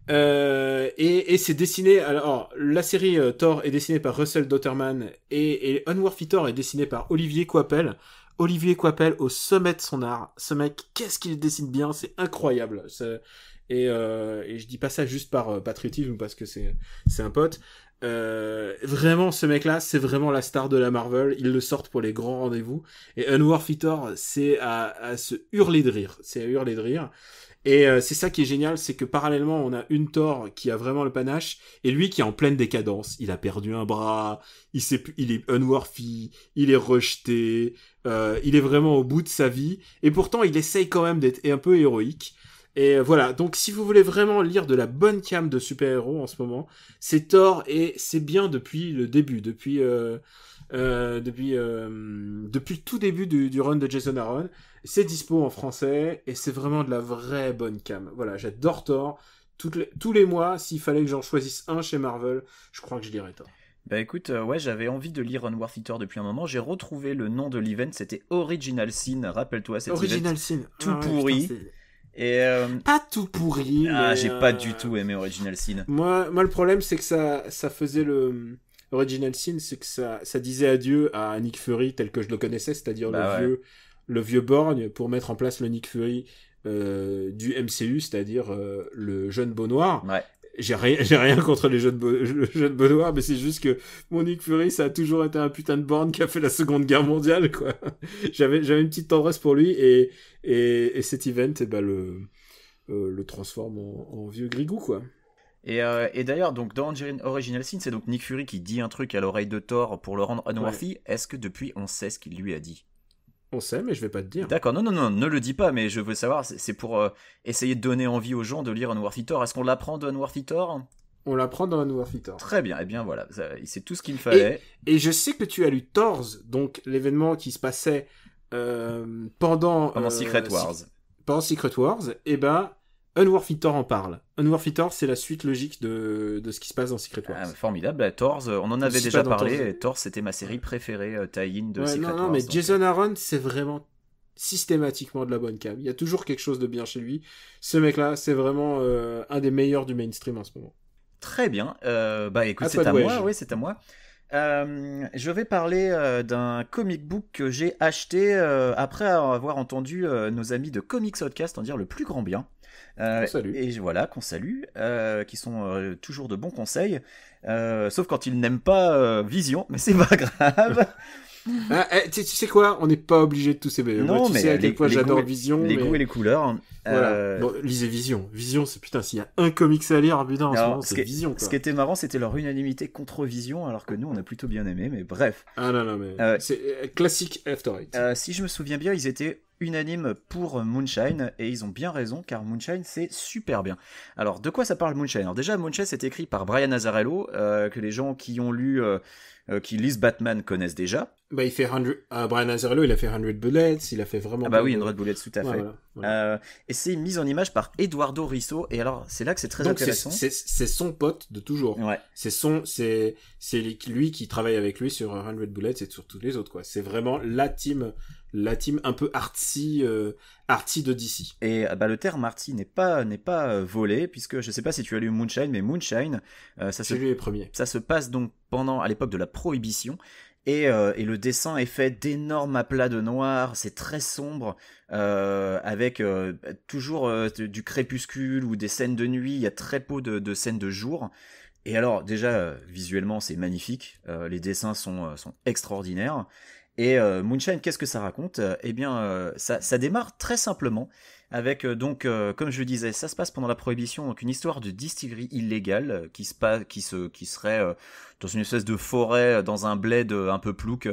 Et c'est dessiné. Alors, la série Thor est dessinée par Russell Dauterman et Unworthy Thor est dessiné par Olivier Coipel. Olivier Coipel au sommet de son art. Ce mec, qu'est-ce qu'il dessine bien, c'est incroyable. Et je dis pas ça juste par patriotisme ou parce que c'est un pote. Vraiment, ce mec-là, c'est vraiment la star de la Marvel. Ils le sortent pour les grands rendez-vous. Et Unworthy Thor, c'est à se hurler de rire. C'est à hurler de rire. Et c'est ça qui est génial, c'est que parallèlement, on a une Thor qui a vraiment le panache, et lui qui est en pleine décadence. Il a perdu un bras, il est unworthy, il est rejeté, il est vraiment au bout de sa vie, et pourtant il essaye quand même d'être un peu héroïque. Et voilà, donc si vous voulez vraiment lire de la bonne came de super-héros en ce moment, c'est Thor, et c'est bien depuis le début, depuis le tout début du run de Jason Aaron. C'est dispo en français, et c'est vraiment de la vraie bonne came. Voilà, j'adore Thor. Tous les mois, s'il fallait que j'en choisisse un chez Marvel, je crois que je lirais Thor. Bah écoute, j'avais envie de lire Unworthy Thor depuis un moment. J'ai retrouvé le nom de l'event, c'était Original Sin. Rappelle-toi, cet Original event Sin. tout pourri. Putain, et pas tout pourri. J'ai pas du tout aimé Original Sin. Moi, le problème, c'est que ça faisait le Original Sin, c'est que ça disait adieu à Nick Fury tel que je le connaissais, c'est-à-dire le vieux borgne, pour mettre en place le Nick Fury du MCU, c'est-à-dire le jeune beau noir. Ouais. J'ai rien contre le jeune beau noir, mais c'est juste que mon Nick Fury, ça a toujours été un putain de borgne qui a fait la Seconde Guerre mondiale, quoi. J'avais une petite tendresse pour lui, et cet event, le transforme en vieux grigou, quoi. Et d'ailleurs, donc dans Original Sin, c'est donc Nick Fury qui dit un truc à l'oreille de Thor pour le rendre unworthy. Ouais. Est-ce que depuis on sait ce qu'il lui a dit? On sait, mais je vais pas te dire. D'accord, non, ne le dis pas, mais je veux savoir, c'est pour essayer de donner envie aux gens de lire Unworthy Thor. Est-ce qu'on l'apprend de Unworthy Thor ? On l'apprend dans Unworthy Thor. Très bien, et bien voilà, c'est tout ce qu'il me fallait. Et je sais que tu as lu Thors, donc l'événement qui se passait pendant Secret Wars. Pendant Secret Wars, et ben Unworthy Thor en parle. Unworthy Thor, c'est la suite logique de ce qui se passe dans Secret Wars. Formidable, Thor, on en avait déjà parlé. Thor, c'était ma série préférée tie-in de Secret Wars. Non, mais Jason Aaron, c'est vraiment systématiquement de la bonne cam. Il y a toujours quelque chose de bien chez lui. Ce mec-là, c'est vraiment un des meilleurs du mainstream en ce moment. Très bien. Écoute, c'est à moi. Oui, c'est à moi. Je vais parler d'un comic book que j'ai acheté après avoir entendu nos amis de Comics Outcast en dire le plus grand bien. Et voilà, qu'on salue, qui sont toujours de bons conseils, sauf quand ils n'aiment pas Vision, mais c'est pas grave. Tu sais quoi, on n'est pas obligé de tous aimer. Non, moi, tu mais sais à quel point j'adore Vision. Les goûts et les couleurs. Voilà. Bon, lisez Vision. Vision, c'est putain, s'il y a un comics à lire, putain, en ce moment, c'est Vision. Quoi. Ce qui était marrant, c'était leur unanimité contre Vision, alors que nous, on a plutôt bien aimé, mais bref. Ah non, mais c'est classique After Eight. Si je me souviens bien, ils étaient unanimes pour Moonshine, et ils ont bien raison, car Moonshine, c'est super bien. Alors, de quoi ça parle Moonshine ? Alors déjà, Moonshine, c'est écrit par Brian Azzarello, que les gens qui ont lu... qui lisent Batman connaissent déjà. Il fait Brian Azzarello, il a fait 100 Bullets, il a fait vraiment... oui, 100 Bullets, tout à fait. Voilà. Et c'est mise en image par Eduardo Risso, et alors, c'est là que c'est très intéressant. C'est son pote de toujours. Ouais. C'est lui qui travaille avec lui sur 100 Bullets et sur tous les autres, quoi. C'est vraiment la team un peu artsy de DC. Et le terme artsy n'est pas volé, puisque je sais pas si tu as lu Moonshine, mais Moonshine, j'ai lu les premiers. Ça se passe donc à l'époque de la Prohibition, et le dessin est fait d'énormes aplats de noir, c'est très sombre, avec toujours du crépuscule ou des scènes de nuit, il y a très peu de scènes de jour. Et alors déjà visuellement c'est magnifique, les dessins sont extraordinaires. Et Moonshine, qu'est-ce que ça raconte ? Ça démarre très simplement avec comme je le disais, ça se passe pendant la Prohibition, donc une histoire de distillerie illégale qui serait dans une espèce de forêt, dans un bled un peu plouc.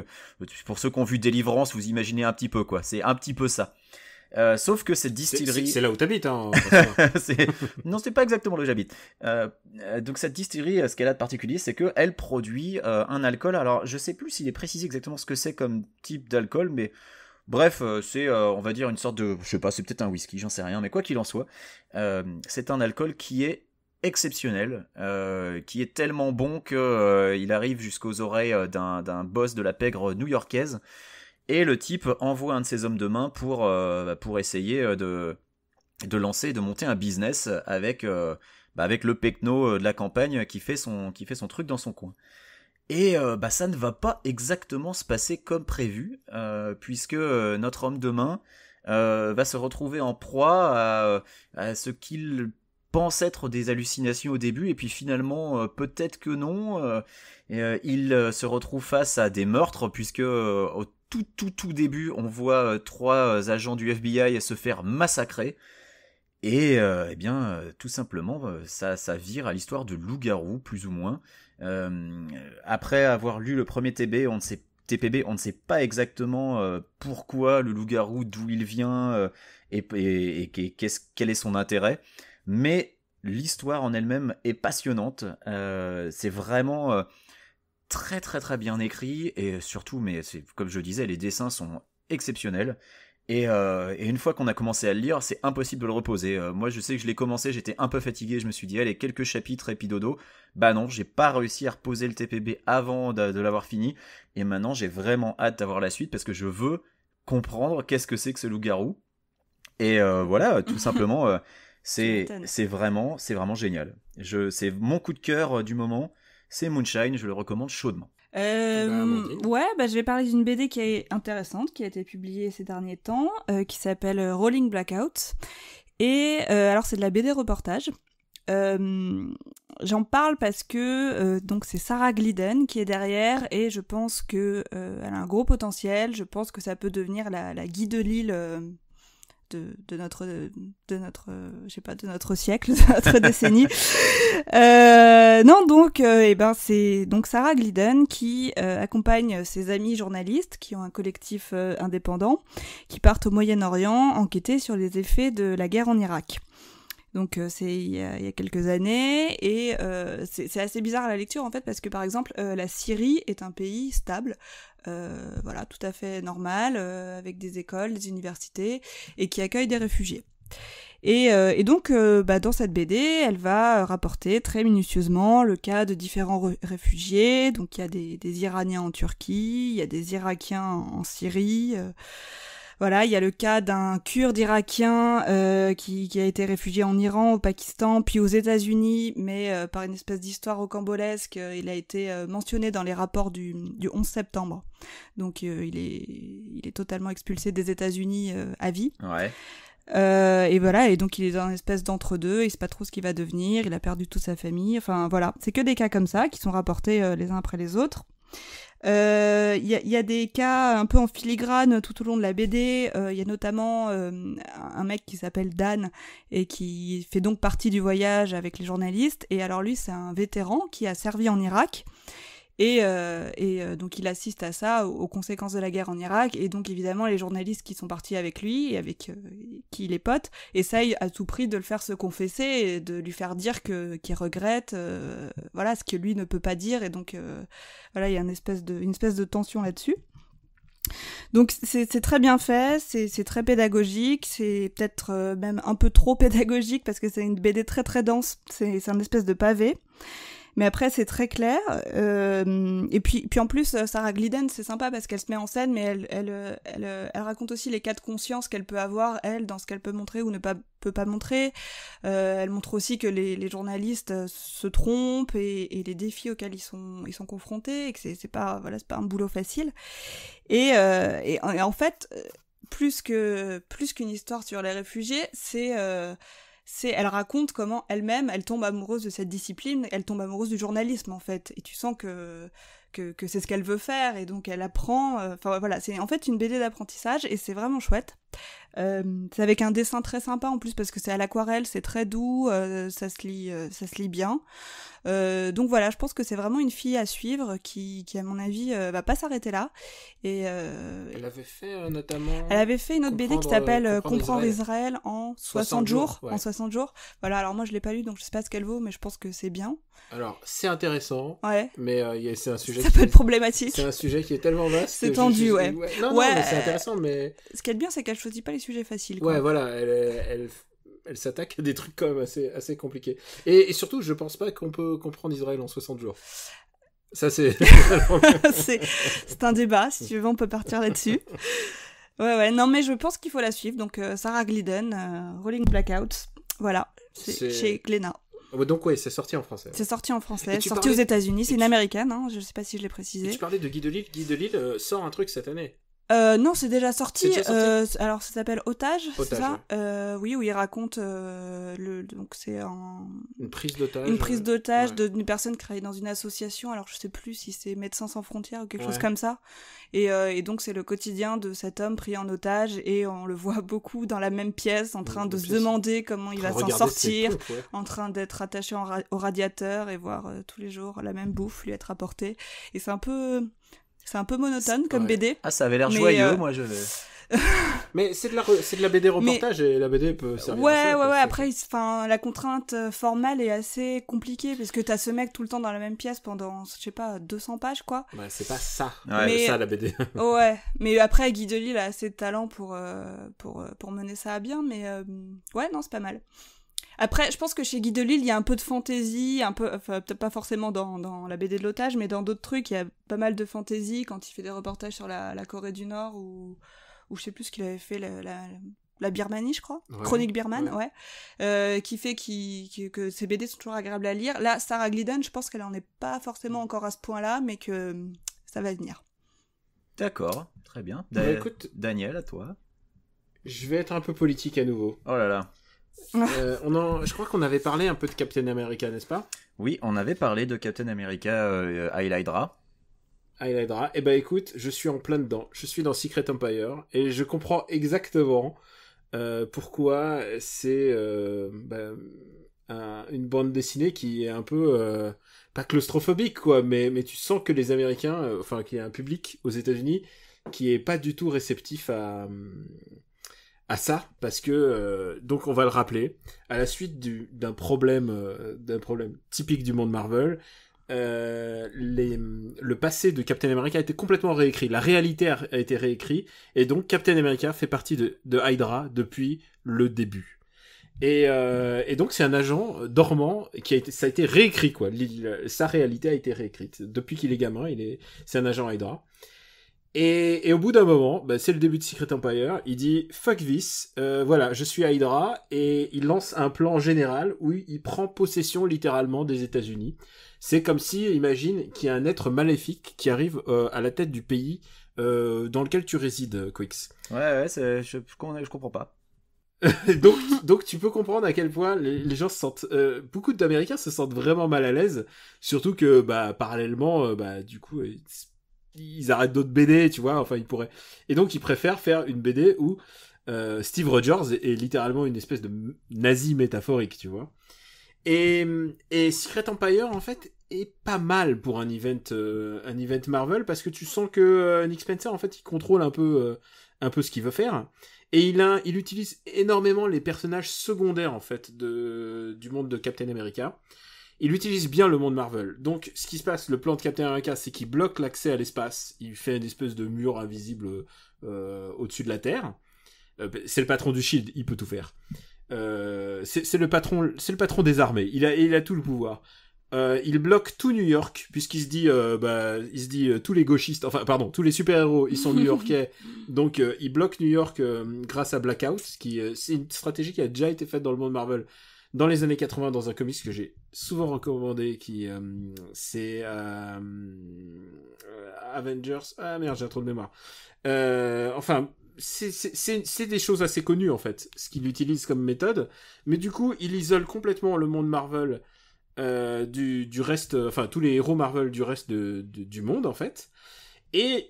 Pour ceux qui ont vu Délivrance, vous imaginez un petit peu quoi. C'est un petit peu ça. Sauf que cette distillerie... C'est là où t'habites, hein. Non, c'est pas exactement là où j'habite. Donc cette distillerie, ce qu'elle a de particulier, c'est qu'elle produit un alcool. Alors, je sais plus s'il est précisé exactement ce que c'est comme type d'alcool, mais bref, c'est, on va dire, une sorte de... Je sais pas, c'est peut-être un whisky, j'en sais rien, mais quoi qu'il en soit, c'est un alcool qui est exceptionnel, qui est tellement bon que il arrive jusqu'aux oreilles d'un boss de la pègre new-yorkaise. Et le type envoie un de ses hommes de main pour essayer de monter un business avec le pecno de la campagne qui fait son truc dans son coin. Et ça ne va pas exactement se passer comme prévu, puisque notre homme de main va se retrouver en proie à ce qu'il pense être des hallucinations au début, et puis finalement peut-être que non. Il se retrouve face à des meurtres, puisque au tout début, on voit 3 agents du FBI se faire massacrer. Et tout simplement, ça vire à l'histoire de loup-garou, plus ou moins. Après avoir lu le premier TPB, on ne sait pas exactement pourquoi le loup-garou, d'où il vient, et quel est son intérêt. Mais l'histoire en elle-même est passionnante. C'est vraiment... très très très bien écrit, et surtout, mais c'est comme je disais, les dessins sont exceptionnels, et une fois qu'on a commencé à le lire, c'est impossible de le reposer. Moi je sais que je l'ai commencé, j'étais un peu fatigué, je me suis dit allez, quelques chapitres et puis dodo. Non, j'ai pas réussi à reposer le TPB avant de l'avoir fini, et maintenant j'ai vraiment hâte d'avoir la suite, parce que je veux comprendre qu'est-ce que c'est que ce loup-garou, et voilà, tout simplement, c'est vraiment génial. C'est mon coup de cœur du moment. C'est Moonshine, je le recommande chaudement. Je vais parler d'une BD qui est intéressante, qui a été publiée ces derniers temps, qui s'appelle Rolling Blackout. Et alors c'est de la BD reportage. J'en parle parce que donc c'est Sarah Glidden qui est derrière, et je pense que elle a un gros potentiel. Je pense que ça peut devenir la Guy Delisle de notre je sais pas, de notre siècle, de notre décennie. Non, donc c'est donc Sarah Glidden qui accompagne ses amis journalistes qui ont un collectif indépendant qui partent au Moyen-Orient enquêter sur les effets de la guerre en Irak. Donc c'est il y a quelques années et c'est assez bizarre à la lecture en fait parce que par exemple la Syrie est un pays stable, voilà, tout à fait normal, avec des écoles, des universités et qui accueille des réfugiés. Et donc dans cette BD, elle va rapporter très minutieusement le cas de différents réfugiés. Donc il y a des Iraniens en Turquie, il y a des Irakiens en Syrie. Voilà, il y a le cas d'un Kurde irakien qui a été réfugié en Iran, au Pakistan, puis aux États-Unis, mais par une espèce d'histoire rocambolesque, il a été mentionné dans les rapports du 11 septembre. Donc il est totalement expulsé des États-Unis à vie. Ouais. Et voilà, et donc il est dans une espèce d'entre-deux, il sait pas trop ce qu'il va devenir, il a perdu toute sa famille, enfin voilà, c'est que des cas comme ça qui sont rapportés les uns après les autres. Il y a des cas un peu en filigrane tout au long de la BD. Il y a notamment un mec qui s'appelle Dan et qui fait donc partie du voyage avec les journalistes. Et alors lui, c'est un vétéran qui a servi en Irak. Et donc il assiste à ça, aux conséquences de la guerre en Irak, et donc évidemment les journalistes qui sont partis avec lui, et avec qui il est pote, essayent à tout prix de le faire se confesser, et de lui faire dire qu'il regrette, voilà, ce que lui ne peut pas dire, et donc voilà, il y a une espèce de tension là-dessus. Donc c'est très bien fait, c'est très pédagogique, c'est peut-être même un peu trop pédagogique, parce que c'est une BD très très dense, c'est un espèce de pavé. Mais après, c'est très clair. Et puis en plus, Sarah Glidden, c'est sympa parce qu'elle se met en scène, mais elle raconte aussi les cas de conscience qu'elle peut avoir, elle, dans ce qu'elle peut montrer ou peut pas montrer. Elle montre aussi que les journalistes se trompent et les défis auxquels ils sont confrontés, et que c'est pas un boulot facile. Et en fait, plus qu'une histoire sur les réfugiés, elle raconte comment elle-même, elle tombe amoureuse de cette discipline, elle tombe amoureuse du journalisme, en fait. Et tu sens que c'est ce qu'elle veut faire, et donc elle apprend. Enfin, voilà, c'est en fait une BD d'apprentissage, et c'est vraiment chouette. C'est avec un dessin très sympa, en plus, parce que c'est à l'aquarelle, c'est très doux, ça se lit bien. Donc voilà, je pense que c'est vraiment une fille à suivre qui à mon avis, va pas s'arrêter là. Et elle avait fait notamment... Elle avait fait une autre BD qui s'appelle Comprendre Israël en 60 jours. Ouais. En 60 jours. Voilà, alors moi je l'ai pas lu, donc je sais pas ce qu'elle vaut, mais je pense que c'est bien. Alors, c'est intéressant, ouais. Mais c'est un sujet ça peut être problématique. C'est un sujet qui est tellement vaste. C'est tendu, ouais. Non, mais c'est intéressant, mais... Ce qui est bien, c'est qu'elle choisit pas les sujets faciles, quoi. Ouais, voilà, elle s'attaque à des trucs quand même assez compliqués. Et surtout, je pense pas qu'on peut comprendre Israël en 60 jours. Ça, c'est... c'est un débat, si tu veux, on peut partir là-dessus. Ouais, non, mais je pense qu'il faut la suivre. Donc, Sarah Glidden, Rolling Blackouts, voilà, c'est chez Glénat. Donc ouais, c'est sorti en français. C'est sorti en français, c'est sorti aux États-Unis, c'est une américaine, hein, je sais pas si je l'ai précisé. Et tu parlais de Guy Delisle. Guy Delisle sort un truc cette année. Non, c'est déjà sorti. Alors, ça s'appelle Otage, c'est ça, ouais. Oui, où il raconte donc c'est une prise d'otage. Une prise d'otage ouais. d'une personne qui travaille dans une association. Alors, je sais plus si c'est Médecins sans frontières ou quelque chose comme ça. Et donc, c'est le quotidien de cet homme pris en otage, et on le voit beaucoup dans la même pièce, en train de se demander comment il va s'en sortir, en train d'être attaché au radiateur et voir tous les jours la même bouffe lui être apportée. Et c'est un peu monotone comme BD. Ah, ça avait l'air joyeux, moi je... Mais c'est de la BD reportage, et la BD peut servir à ça. Ouais, après, la contrainte formelle est assez compliquée, parce que t'as ce mec tout le temps dans la même pièce pendant, je sais pas, 200 pages, quoi. Ouais, c'est pas ça. Ouais, ça, la BD. Ouais, mais après, Guy Delisle a assez de talent pour mener ça à bien, mais ouais, non, c'est pas mal. Après, je pense que chez Guy Delisle, il y a un peu de fantaisie, peut-être pas forcément dans la BD de l'otage, mais dans d'autres trucs, il y a pas mal de fantaisie quand il fait des reportages sur la Corée du Nord, ou je sais plus ce qu'il avait fait, la Birmanie, je crois. Ouais, Chronique Birmane, ouais. Qui fait que ces BD sont toujours agréables à lire. Là, Sarah Glidden, je pense qu'elle en est pas forcément encore à ce point-là, mais que ça va venir. D'accord, très bien. Écoute, Daniel, à toi. Je vais être un peu politique à nouveau. Oh là là. Je crois qu'on avait parlé un peu de Captain America, n'est-ce pas ? Oui, on avait parlé de Captain America Heil Hydra. Eh ben écoute, je suis en plein dedans. Je suis dans Secret Empire et je comprends exactement pourquoi c'est une bande dessinée qui est un peu pas claustrophobique quoi, mais tu sens que les Américains, enfin qu'il y a un public aux États-Unis qui est pas du tout réceptif à ça, parce que donc on va le rappeler, à la suite d'un problème typique du monde Marvel, le passé de Captain America a été complètement réécrit, la réalité a été réécrite, et donc Captain America fait partie de Hydra depuis le début. Et donc c'est un agent dormant ça a été réécrit quoi. Sa réalité a été réécrite depuis qu'il est gamin. C'est un agent Hydra. Et au bout d'un moment, c'est le début de Secret Empire. Il dit fuck this, voilà, je suis Hydra, et il lance un plan général où il prend possession littéralement des États-Unis. C'est comme si, imagine, qu'il y a un être maléfique qui arrive à la tête du pays dans lequel tu résides, Quix. Ouais, je comprends pas. donc tu peux comprendre à quel point les gens se sentent, beaucoup d'Américains se sentent vraiment mal à l'aise, surtout que parallèlement, du coup ils arrêtent d'autres BD, tu vois, enfin ils pourraient, et donc ils préfèrent faire une BD où Steve Rogers est littéralement une espèce de nazi métaphorique, tu vois. Et Secret Empire en fait est pas mal pour un event Marvel, parce que tu sens que Nick Spencer en fait il contrôle un peu ce qu'il veut faire. Et il utilise énormément les personnages secondaires, en fait, du monde de Captain America. Il utilise bien le monde Marvel. Donc, ce qui se passe, le plan de Captain America, c'est qu'il bloque l'accès à l'espace. Il fait une espèce de mur invisible au-dessus de la Terre. C'est le patron du Shield, il peut tout faire. C'est le patron des armées. Il a tout le pouvoir. Il bloque tout New York, puisqu'il se dit, tous les gauchistes, tous les super-héros, ils sont new-yorkais, donc il bloque New York grâce à Blackout, c'est une stratégie qui a déjà été faite dans le monde Marvel dans les années 80 dans un comics que j'ai souvent recommandé, c'est Avengers, j'ai trop de mémoire. C'est des choses assez connues en fait, ce qu'il utilise comme méthode, mais du coup il isole complètement le monde Marvel du reste, tous les héros Marvel du reste du monde en fait. Et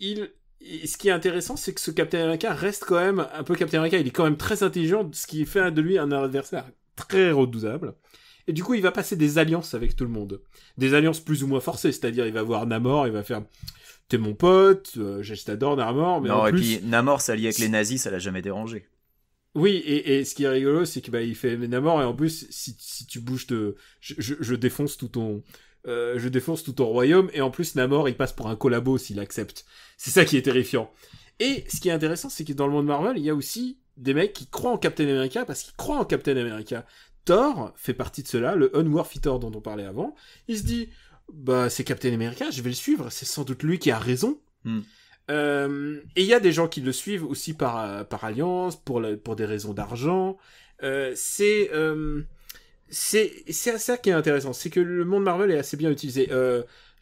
ce qui est intéressant, c'est que ce Captain America reste quand même un peu Captain America. Il est quand même très intelligent, ce qui fait de lui un adversaire très redoutable. Et du coup, il va passer des alliances avec tout le monde, des alliances plus ou moins forcées. C'est-à-dire, il va voir Namor, il va faire t'es mon pote, je t'adore Namor, mais non, en plus... puis Namor s'allie avec les nazis, ça l'a jamais dérangé. Oui, et ce qui est rigolo, c'est que il fait Namor, et en plus, si tu bouges je défonce tout ton royaume, et en plus Namor il passe pour un collabo s'il accepte. C'est ça qui est terrifiant. Et ce qui est intéressant, c'est que dans le monde Marvel, il y a aussi des mecs qui croient en Captain America parce qu'ils croient en Captain America. Thor fait partie de cela, le Unworthy Thor dont on parlait avant. Il se dit, c'est Captain America, je vais le suivre, c'est sans doute lui qui a raison. Et il y a des gens qui le suivent aussi par alliance, pour des raisons d'argent. C'est ça qui est intéressant, c'est que le monde Marvel est assez bien utilisé.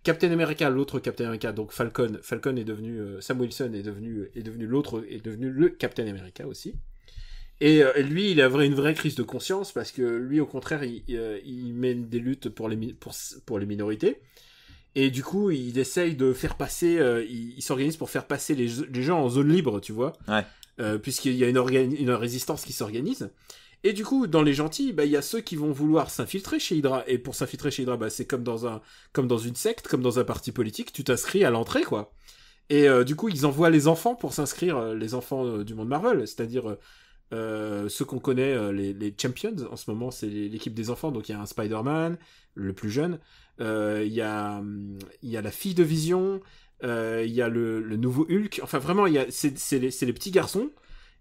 Captain America, l'autre Captain America, donc Falcon est devenu, Sam Wilson est devenu le Captain America aussi. Et lui, il a une vraie crise de conscience, parce que lui, au contraire, il mène des luttes pour les minorités. Et du coup, il essaye de faire passer, il s'organise pour faire passer les gens en zone libre, tu vois. Ouais. Puisqu'il y a une résistance qui s'organise. Et du coup, dans les gentils, il y a ceux qui vont vouloir s'infiltrer chez Hydra. Et pour s'infiltrer chez Hydra, c'est comme dans une secte, comme dans un parti politique, tu t'inscris à l'entrée, quoi. Et du coup, ils envoient les enfants pour s'inscrire, les enfants du monde Marvel, c'est-à-dire ceux qu'on connaît, les Champions, en ce moment, c'est l'équipe des enfants. Donc il y a un Spider-Man, le plus jeune, il y a la fille de Vision, il y a le nouveau Hulk, enfin vraiment, c'est les petits garçons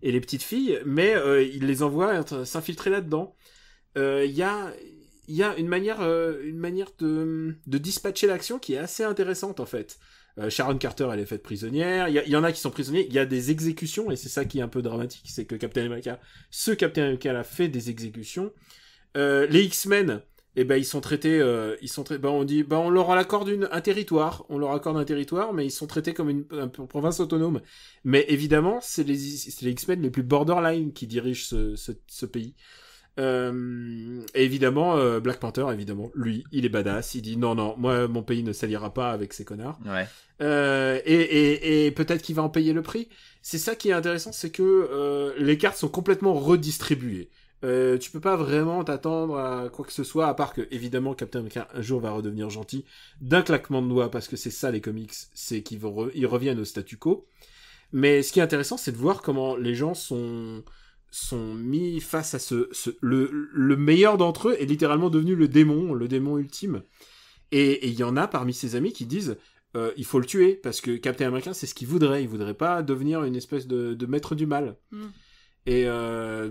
et les petites filles, mais il les envoie s'infiltrer là-dedans. Il y a une manière de dispatcher l'action qui est assez intéressante en fait. Sharon Carter, elle est faite prisonnière. Il y en a qui sont prisonniers. Il y a des exécutions, et c'est ça qui est un peu dramatique, c'est que Captain America a fait des exécutions. Les X-Men, ils sont traités, on dit, on leur accorde un territoire, mais ils sont traités comme une province autonome. Mais évidemment, c'est les X-Men les plus borderline qui dirigent ce pays. Et évidemment, Black Panther, évidemment, lui, il est badass. Il dit non, moi, mon pays ne s'alliera pas avec ces connards. Ouais. Et peut-être qu'il va en payer le prix. C'est ça qui est intéressant, c'est que les cartes sont complètement redistribuées. Tu peux pas vraiment t'attendre à quoi que ce soit, à part que, évidemment, Captain America un jour va redevenir gentil d'un claquement de doigts, parce que c'est ça les comics, c'est qu'ils ils reviennent au statu quo. Mais ce qui est intéressant, c'est de voir comment les gens sont mis face à le meilleur d'entre eux est littéralement devenu le démon ultime. Et il y en a parmi ses amis qui disent il faut le tuer, parce que Captain America, c'est ce qu'il voudrait. Il voudrait pas devenir une espèce de maître du mal. Et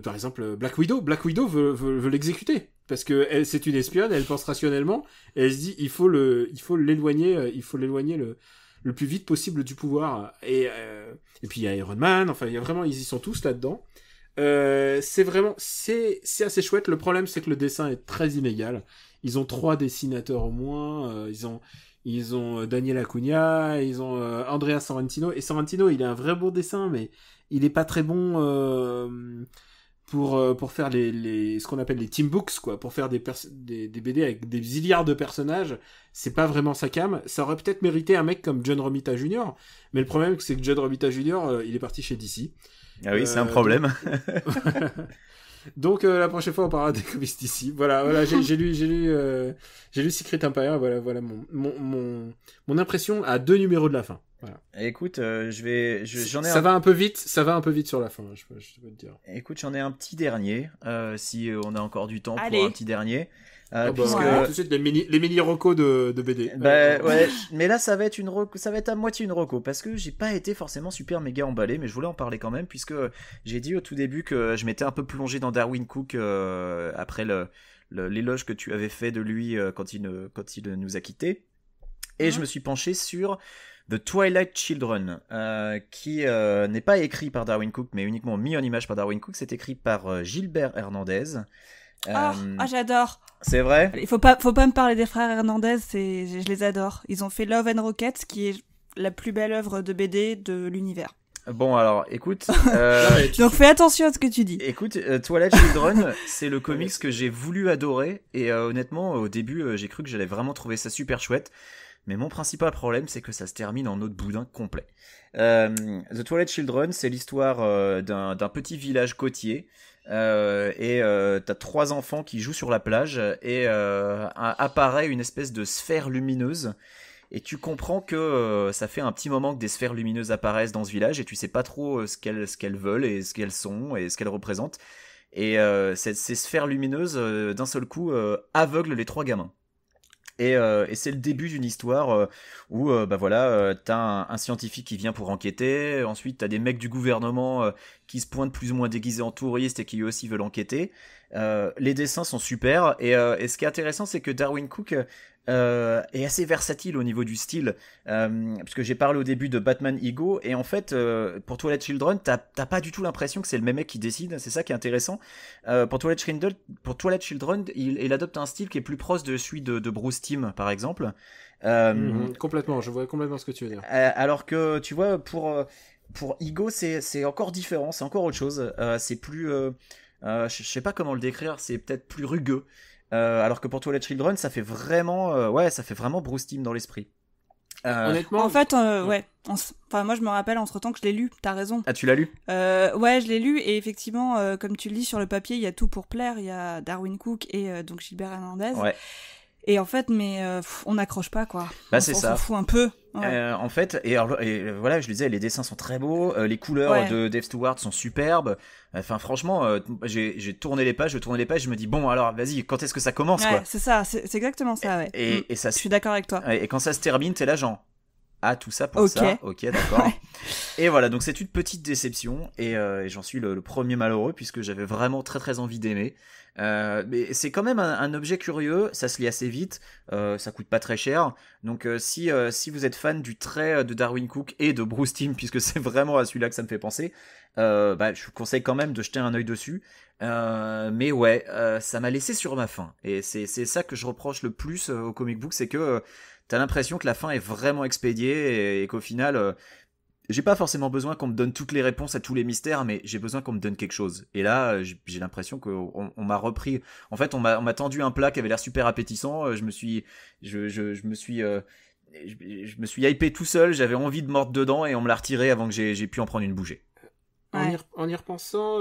par exemple, Black Widow veut l'exécuter, parce que c'est une espionne, elle pense rationnellement, et elle se dit il faut l'éloigner le plus vite possible du pouvoir. Et puis il y a Iron Man, enfin il y a vraiment, ils y sont tous là-dedans. C'est assez chouette. Le problème, c'est que le dessin est très inégal. Ils ont 3 dessinateurs au moins. Ils ont Daniel Acuna, ils ont Andrea Sorrentino. Et Sorrentino, il a un vrai beau dessin, mais il est pas très bon pour faire ce qu'on appelle les team books, quoi, pour faire des BD avec des milliards de personnages. C'est pas vraiment sa came. Ça aurait peut-être mérité un mec comme John Romita Jr., mais le problème, c'est que John Romita Jr., il est parti chez DC. Ah oui, c'est un problème. Donc la prochaine fois on parlera des comics d'ici. Voilà, j'ai lu Secret Empire. Voilà mon impression à 2 numéros de la fin. Voilà. Écoute, j'en ai. Ça va un peu vite sur la fin. Je peux te dire. Écoute, j'en ai un petit dernier. Si on a encore du temps Allez. pour un petit dernier. Puisque tout de suite les mini recos de BD. Ouais, mais là ça va être à moitié une reco, parce que j'ai pas été forcément super méga emballé, mais je voulais en parler quand même, puisque j'ai dit au tout début que je m'étais un peu plongé dans Darwyn Cooke après l'éloge que tu avais fait de lui quand il nous a quittés, et je me suis penché sur The Twilight Children, qui n'est pas écrit par Darwyn Cooke, mais uniquement mis en image par Darwyn Cooke. C'est écrit par Gilbert Hernandez. J'adore. C'est vrai. Il faut pas me parler des frères Hernandez, je les adore. Ils ont fait Love and Rockets, qui est la plus belle œuvre de BD de l'univers. Bon, alors, écoute. Donc fais attention à ce que tu dis. Écoute, Twilight Children, c'est le comics que j'ai voulu adorer, et honnêtement, au début, j'ai cru que j'allais vraiment trouver ça super chouette. Mais mon principal problème, c'est que ça se termine en eau de boudin complet. The Twilight Children, c'est l'histoire d'un petit village côtier. Et t'as 3 enfants qui jouent sur la plage, et apparaît une espèce de sphère lumineuse. Et tu comprends que ça fait un petit moment que des sphères lumineuses apparaissent dans ce village, et tu sais pas trop ce qu'elles veulent, et ce qu'elles sont, et ce qu'elles représentent. Et ces sphères lumineuses, d'un seul coup, aveuglent les 3 gamins. Et c'est le début d'une histoire où t'as un scientifique qui vient pour enquêter, ensuite t'as des mecs du gouvernement qui se pointent plus ou moins déguisés en touristes et qui eux aussi veulent enquêter. Les dessins sont super, et ce qui est intéressant, c'est que Darwyn Cooke est assez versatile au niveau du style, puisque j'ai parlé au début de Batman Ego, et en fait pour Twilight Children t'as pas du tout l'impression que c'est le même mec qui décide. C'est ça qui est intéressant. Pour Twilight Children il adopte un style qui est plus proche de celui de Bruce Timm, par exemple. Complètement, je vois complètement ce que tu veux dire. Alors que tu vois, pour Ego c'est encore différent, c'est encore autre chose. C'est plus je sais pas comment le décrire, c'est peut-être plus rugueux. Alors que pour Twilight Children, ça fait vraiment Bruce Timm dans l'esprit. Honnêtement, en fait, moi je me rappelle entre-temps que je l'ai lu, t'as raison. Ah, tu l'as lu ? Ouais, je l'ai lu, et effectivement, comme tu le dis, sur le papier, il y a tout pour plaire. Il y a Darwyn Cooke et donc Gilbert Hernandez. Ouais. Et en fait, on n'accroche pas, quoi. Bah, c'est ça. On s'en fout un peu. Ouais. En fait, et voilà, je le disais, les dessins sont très beaux, les couleurs de Dave Stewart sont superbes. Enfin, franchement, j'ai tourné les pages, je me dis, bon, alors, vas-y, quand est-ce que ça commence, quoi ? C'est ça, c'est exactement ça, ouais. Et ça, je suis d'accord avec toi. Et quand ça se termine, t'es là, genre, ah, tout ça pour ça, ok, d'accord. Et voilà, donc c'est une petite déception, et j'en suis le premier malheureux, puisque j'avais vraiment très très envie d'aimer. Mais c'est quand même un objet curieux, ça se lit assez vite, ça coûte pas très cher, donc si vous êtes fan du trait de Darwyn Cooke et de Bruce Timm, puisque c'est vraiment à celui-là que ça me fait penser, je vous conseille quand même de jeter un œil dessus. Mais ouais, ça m'a laissé sur ma faim, et c'est ça que je reproche le plus au comic book, c'est que t'as l'impression que la fin est vraiment expédiée, et qu'au final j'ai pas forcément besoin qu'on me donne toutes les réponses à tous les mystères, mais j'ai besoin qu'on me donne quelque chose. Et là, j'ai l'impression qu'on m'a repris. En fait, on m'a tendu un plat qui avait l'air super appétissant. Je me suis hypé tout seul. J'avais envie de mordre dedans et on me l'a retiré avant que j'ai pu en prendre une bouchée. Ouais. En y repensant,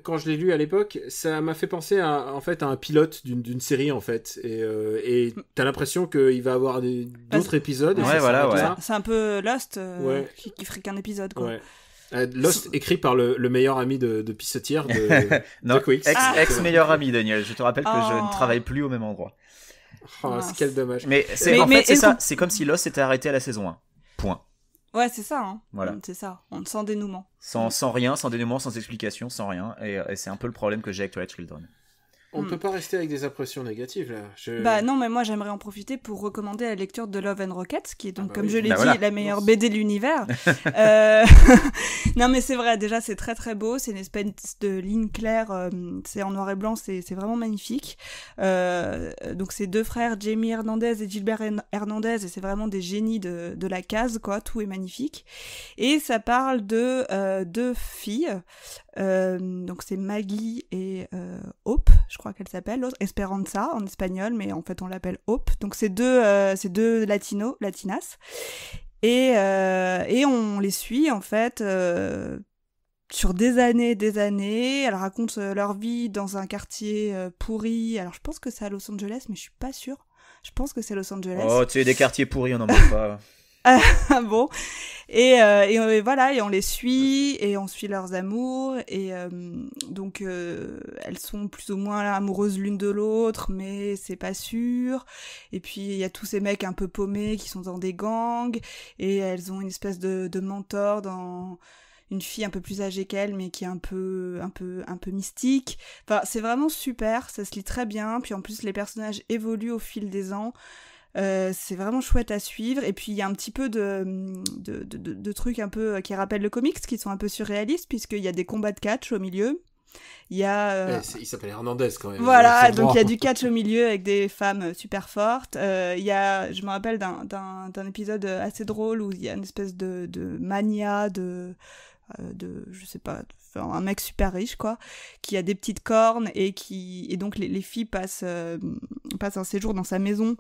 quand je l'ai lu à l'époque, ça m'a fait penser à un pilote d'une série en fait, et t'as l'impression qu'il va avoir d'autres épisodes. Et Ouais, ça voilà, s'arrête ouais. là. C'est un peu Lost, Ouais. qui ferait qu'un épisode, quoi. Ouais. Lost écrit par le meilleur ami de Pissotière Non, de Quicks. ex-meilleur ami, Daniel. Je te rappelle que je Oh. ne travaille plus au même endroit. Oh, Mince. quel dommage. Mais Mais- en mais fait, c'est est-ce ça. qu'on- C'est comme si Lost s'était arrêté à la saison 1. Point. Ouais, c'est ça, hein. Voilà. C'est ça. Sans dénouement. Sans rien, sans dénouement, sans explication, sans rien. Et c'est un peu le problème que j'ai avec Twilight Children. On peut pas rester avec des impressions négatives là. Bah non, mais moi j'aimerais en profiter pour recommander la lecture de Love and Rockets, qui est donc, bah comme oui. je l'ai Bah dit, voilà. la meilleure BD de l'univers. Non mais c'est vrai, déjà c'est très très beau, c'est une espèce de ligne claire, c'est en noir et blanc, c'est vraiment magnifique. Donc c'est deux frères, Jamie Hernandez et Gilbert Hernandez, et c'est vraiment des génies de la case, quoi, tout est magnifique. Et ça parle de deux filles, donc c'est Maggie et Hope, je crois qu'elle s'appelle, l'autre Esperanza en espagnol, mais en fait on l'appelle Hope. Donc c'est deux latinas, et on les suit en fait sur des années. Elles racontent leur vie dans un quartier pourri. Alors je pense que c'est à Los Angeles, mais je suis pas sûre. Je pense que c'est Los Angeles. Oh, tu sais, des quartiers pourris, on n'en manque pas. Bon, et voilà, et on les suit et on suit leurs amours, et donc elles sont plus ou moins amoureuses l'une de l'autre, mais c'est pas sûr. Et puis il y a tous ces mecs un peu paumés qui sont dans des gangs, et elles ont une espèce de mentor dans une fille un peu plus âgée qu'elle, mais qui est un peu mystique. Enfin, c'est vraiment super, ça se lit très bien. Puis en plus les personnages évoluent au fil des ans. C'est vraiment chouette à suivre, et puis il y a un petit peu de trucs un peu qui rappellent le comics, qui sont un peu surréalistes, puisqu'il y a des combats de catch au milieu. Il y a il s'appelle Hernandez quand même. voilà, donc il y a du catch au milieu avec des femmes super fortes. Je me rappelle d'un épisode assez drôle où il y a une espèce de mania de je sais pas, un mec super riche quoi, qui a des petites cornes, et donc les filles passent un séjour dans sa maison,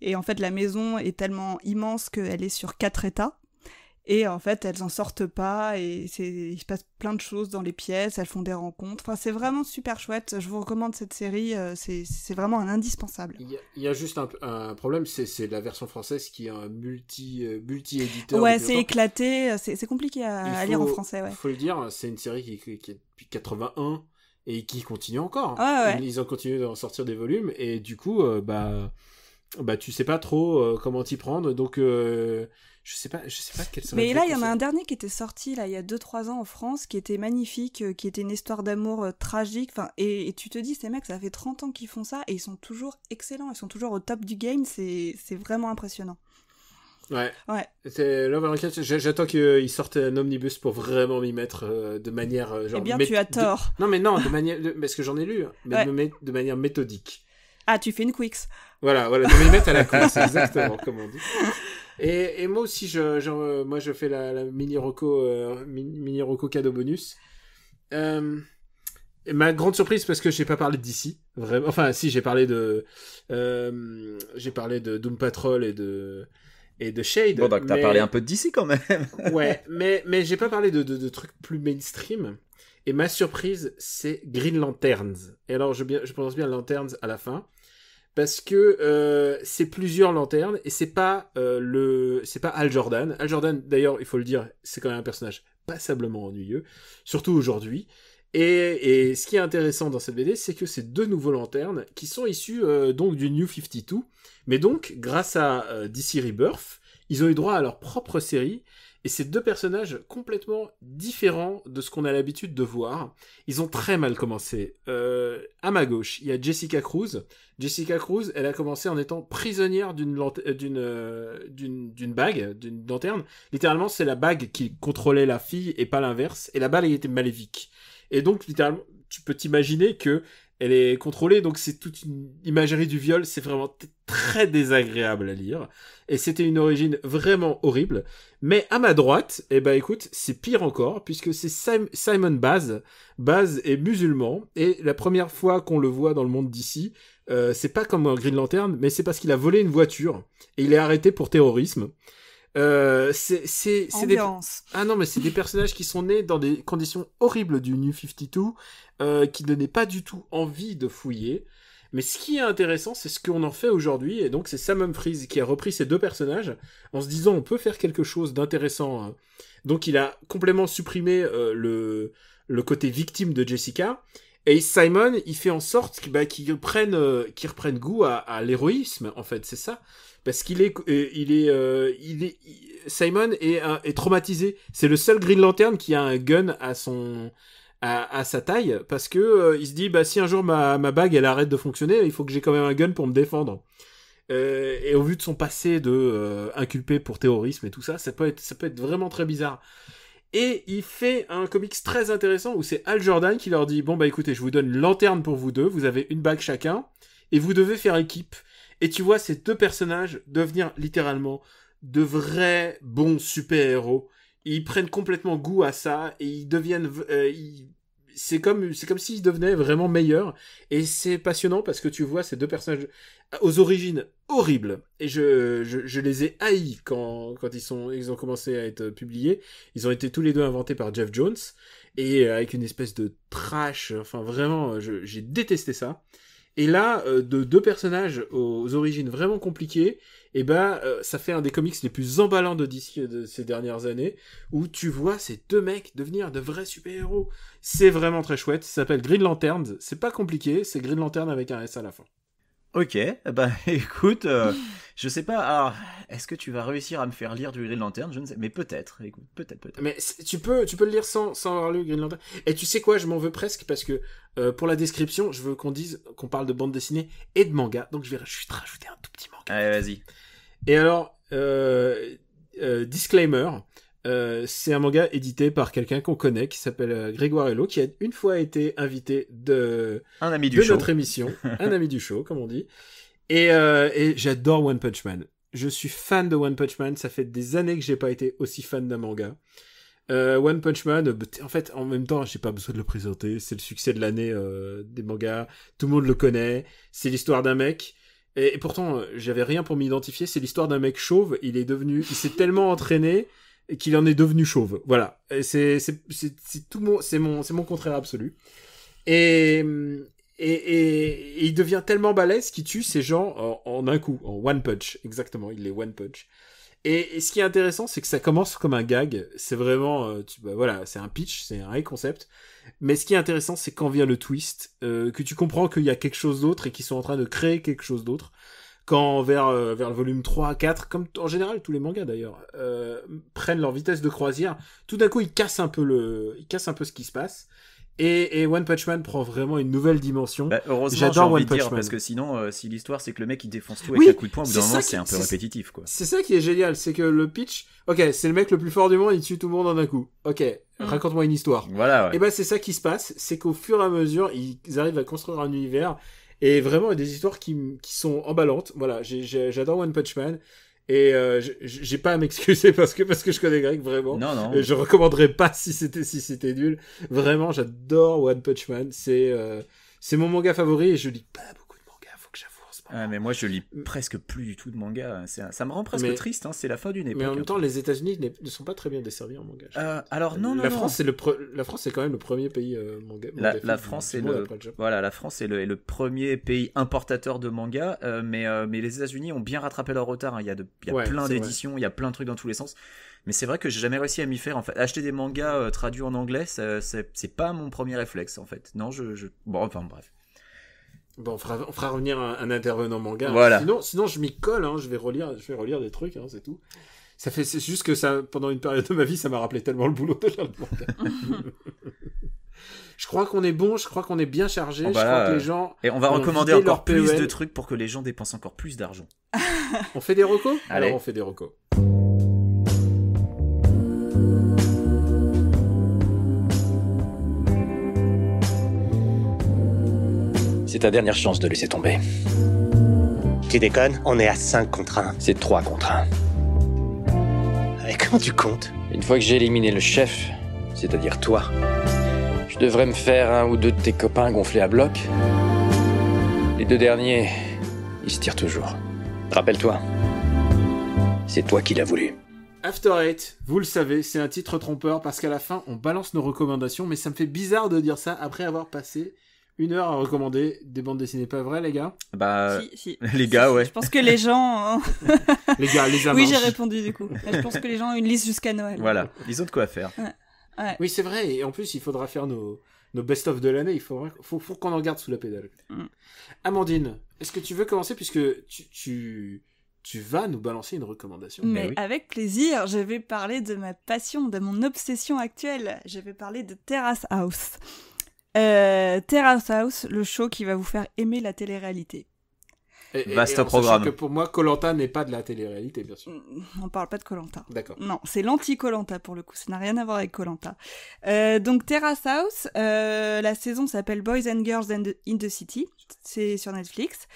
et en fait la maison est tellement immense qu'elle est sur 4 états, et en fait elles en sortent pas, et il se passe plein de choses dans les pièces, elles font des rencontres, enfin c'est vraiment super chouette, je vous recommande cette série, c'est vraiment un indispensable. Il y a juste un problème, c'est la version française qui est un multi-éditeur. Ouais, c'est éclaté, c'est compliqué à lire en français, ouais. Il faut le dire, c'est une série qui est depuis 81 et qui continue encore. Ouais. Ils ont continué d'en sortir des volumes, et du coup, tu sais pas trop comment t'y prendre, donc je sais pas quel serait. Mais là, il y en a un dernier qui était sorti là il y a 2-3 ans en France, qui était magnifique, qui était une histoire d'amour tragique. Enfin, et tu te dis, ces mecs, ça fait 30 ans qu'ils font ça, et ils sont toujours excellents, ils sont toujours au top du game. C'est vraiment impressionnant. Ouais. C'est Love and Rockets. J'attends qu'ils sortent un omnibus pour vraiment m'y mettre de manière genre. Eh bien, tu as tort. Non, mais non, parce que j'en ai lu, mais de manière méthodique. Ah, tu fais une Quicks. Voilà, de m'y mettre à la course, c'est exactement comme on dit. Et moi aussi, je fais la mini Rocco cadeau bonus. Et ma grande surprise, parce que j'ai pas parlé d'ici, vraiment. Enfin, si, j'ai parlé de Doom Patrol et de Shade. Bon, donc t'as parlé un peu d'ici quand même. Ouais, mais j'ai pas parlé de trucs plus mainstream. Et ma surprise, c'est Green Lanterns. Et alors, je prononce bien Lanterns à la fin. Parce que c'est plusieurs lanternes, et c'est pas Hal Jordan. Hal Jordan, d'ailleurs, il faut le dire, c'est quand même un personnage passablement ennuyeux, surtout aujourd'hui. Et ce qui est intéressant dans cette BD, c'est que c'est deux nouveaux lanternes qui sont issus donc du New 52, mais donc grâce à DC Rebirth, ils ont eu droit à leur propre série. Et c'est deux personnages complètement différents de ce qu'on a l'habitude de voir. Ils ont très mal commencé. À ma gauche, il y a Jessica Cruz. Jessica Cruz, elle a commencé en étant prisonnière d'une bague, d'une lanterne. Littéralement, c'est la bague qui contrôlait la fille et pas l'inverse. Et la bague était maléfique. Et donc, littéralement, tu peux t'imaginer que Elle est contrôlée, donc c'est toute une imagerie du viol. C'est vraiment très désagréable à lire. Et c'était une origine vraiment horrible. Mais à ma droite, eh ben écoute, c'est pire encore, puisque c'est Simon Baz. Baz est musulman, et la première fois qu'on le voit dans le monde d'ici, c'est pas comme un Green Lantern, mais c'est parce qu'il a volé une voiture, et il est arrêté pour terrorisme. C'est Ambiance. Ah non, mais c'est des personnages qui sont nés dans des conditions horribles du New 52, qui donnaient pas du tout envie de fouiller. Mais ce qui est intéressant, c'est ce qu'on en fait aujourd'hui, et donc c'est Sam Humphries qui a repris ces deux personnages, en se disant on peut faire quelque chose d'intéressant. Hein. Donc il a complètement supprimé le côté victime de Jessica, et Simon, il fait en sorte qu'ils reprennent goût à l'héroïsme, en fait, c'est ça. Parce qu'il est, Simon est traumatisé. C'est le seul Green Lantern qui a un gun à sa taille, parce que il se dit si un jour ma bague elle arrête de fonctionner, il faut que j'ai quand même un gun pour me défendre. Et au vu de son passé de inculpé pour terrorisme et tout ça, ça peut être vraiment très bizarre. Et il fait un comics très intéressant où c'est Hal Jordan qui leur dit écoutez, je vous donne une lanterne pour vous deux, vous avez une bague chacun et vous devez faire équipe. Et tu vois ces deux personnages devenir littéralement de vrais bons super-héros. Ils prennent complètement goût à ça et ils deviennent... c'est comme s'ils devenaient vraiment meilleurs. Et c'est passionnant parce que tu vois ces deux personnages aux origines horribles. Et je les ai haïs quand ils ont commencé à être publiés. Ils ont été tous les deux inventés par Jeff Jones. Et avec une espèce de trash. Enfin vraiment, j'ai détesté ça. Et là, de deux personnages aux origines vraiment compliquées, ça fait un des comics les plus emballants de DC de ces dernières années, où tu vois ces deux mecs devenir de vrais super-héros. C'est vraiment très chouette. Ça s'appelle Green Lanterns. C'est pas compliqué, c'est Green Lantern avec un S à la fin. Ok, écoute, je sais pas, alors, est-ce que tu vas réussir à me faire lire du Green Lantern? Je ne sais, mais peut-être, écoute, peut-être. Mais tu peux le lire sans avoir lu Green Lantern. Et tu sais quoi, je m'en veux presque, parce que pour la description, je veux qu'on parle de bande dessinée et de manga, donc je vais juste rajouter un tout petit manga. Allez, vas-y. Et alors, disclaimer, c'est un manga édité par quelqu'un qu'on connaît, qui s'appelle Grégoire Hello, qui a une fois été invité de notre émission, un ami du show, comme on dit. Et j'adore One Punch Man. Je suis fan de One Punch Man. Ça fait des années que j'ai pas été aussi fan d'un manga. One Punch Man, en fait, en même temps, j'ai pas besoin de le présenter. C'est le succès de l'année des mangas. Tout le monde le connaît. C'est l'histoire d'un mec. Et pourtant, j'avais rien pour m'identifier. C'est l'histoire d'un mec chauve. Il s'est tellement entraîné qu'il en est devenu chauve. Voilà. Et c'est mon contraire absolu. Et il devient tellement balèze qu'il tue ces gens en un coup, en one punch. Exactement, il les one punch. Et ce qui est intéressant, c'est que ça commence comme un gag. C'est vraiment, c'est un pitch, c'est un high concept. Mais ce qui est intéressant, c'est quand vient le twist, que tu comprends qu'il y a quelque chose d'autre et qu'ils sont en train de créer quelque chose d'autre. Quand vers le volume 3, 4, comme en général tous les mangas d'ailleurs, prennent leur vitesse de croisière, tout d'un coup ils cassent un peu ce qui se passe. Et One Punch Man prend vraiment une nouvelle dimension. Heureusement, j'adore j'ai envie One de Punch dire, Man. Parce que sinon, si l'histoire c'est que le mec il défonce tout avec un coup de poing, au bout d'un moment c'est un peu répétitif, quoi. C'est ça qui est génial, c'est que le pitch, ok, c'est le mec le plus fort du monde, il tue tout le monde en un coup. Ok, raconte-moi une histoire. Voilà, ouais. Et c'est ça qui se passe, c'est qu'au fur et à mesure, ils arrivent à construire un univers, et vraiment il y a des histoires qui sont emballantes. Voilà, j'adore One Punch Man. Et j'ai pas à m'excuser parce que je connais Greg, vraiment. Non. Je recommanderais pas si c'était nul. Vraiment, j'adore One Punch Man. C'est mon manga favori et je lis pas beaucoup de mangas, faut que j'avoue en ce moment. Ah, mais moi je lis presque plus du tout de manga. Ça me rend presque triste, hein. C'est la fin d'une époque. Mais en même temps, les États-Unis ne sont pas très bien desservis en manga. Alors non. La France c'est quand même le premier pays manga. La France est la France est le premier pays importateur de manga, mais les États-Unis ont bien rattrapé leur retard. Hein. Il y a plein d'éditions, il y a plein de trucs dans tous les sens. Mais c'est vrai que j'ai jamais réussi à m'y faire. En fait, acheter des mangas traduits en anglais, c'est pas mon premier réflexe en fait. Non, bon, enfin bref. Bon, on fera revenir un intervenant manga. Voilà. Sinon, je m'y colle. Hein, je vais relire des trucs. Hein, c'est tout. C'est juste que ça, pendant une période de ma vie, ça m'a rappelé tellement le boulot de lire le manga. Je crois qu'on est bon. Je crois qu'on est bien chargé. Je crois que les gens. Et on va recommander encore plus de trucs pour que les gens dépensent encore plus d'argent. On fait des recos ? Allez. Alors, on fait des recos. ta dernière chance de laisser tomber. Tu déconnes? On est à 5 contre 1. C'est 3 contre 1. Et comment tu comptes? Une fois que j'ai éliminé le chef, c'est-à-dire toi, je devrais me faire un ou deux de tes copains gonflés à bloc. Les 2 derniers, ils se tirent toujours. Rappelle-toi, c'est toi qui l'as voulu. After Eight, vous le savez, c'est un titre trompeur parce qu'à la fin, on balance nos recommandations, mais ça me fait bizarre de dire ça après avoir passé 1 heure à recommander des bandes dessinées. Pas vrai, les gars? Bah, Si. les gars, ouais. Je pense que les gens... Les gars, les amants. Oui, j'ai répondu du coup. Je pense que les gens ont une liste jusqu'à Noël. Voilà, ils ont de quoi faire. Ouais. Oui, c'est vrai, et en plus, il faudra faire nos best-of de l'année, il faut qu'on en garde sous la pédale. Amandine, est-ce que tu veux commencer, puisque tu vas nous balancer une recommandation? Mais oui. avec plaisir, je vais parler de ma passion, de mon obsession actuelle. Je vais parler de Terrace House. Terrace House, le show qui va vous faire aimer la télé-réalité. Vaste en programme. sachant que pour moi, Koh-Lanta n'est pas de la télé-réalité, bien sûr. On parle pas de Koh-Lanta. D'accord. Non, c'est l'anti-Koh-Lanta pour le coup, ça n'a rien à voir avec Koh-Lanta. Donc Terrace House, la saison s'appelle Boys and Girls in the City, c'est sur Netflix.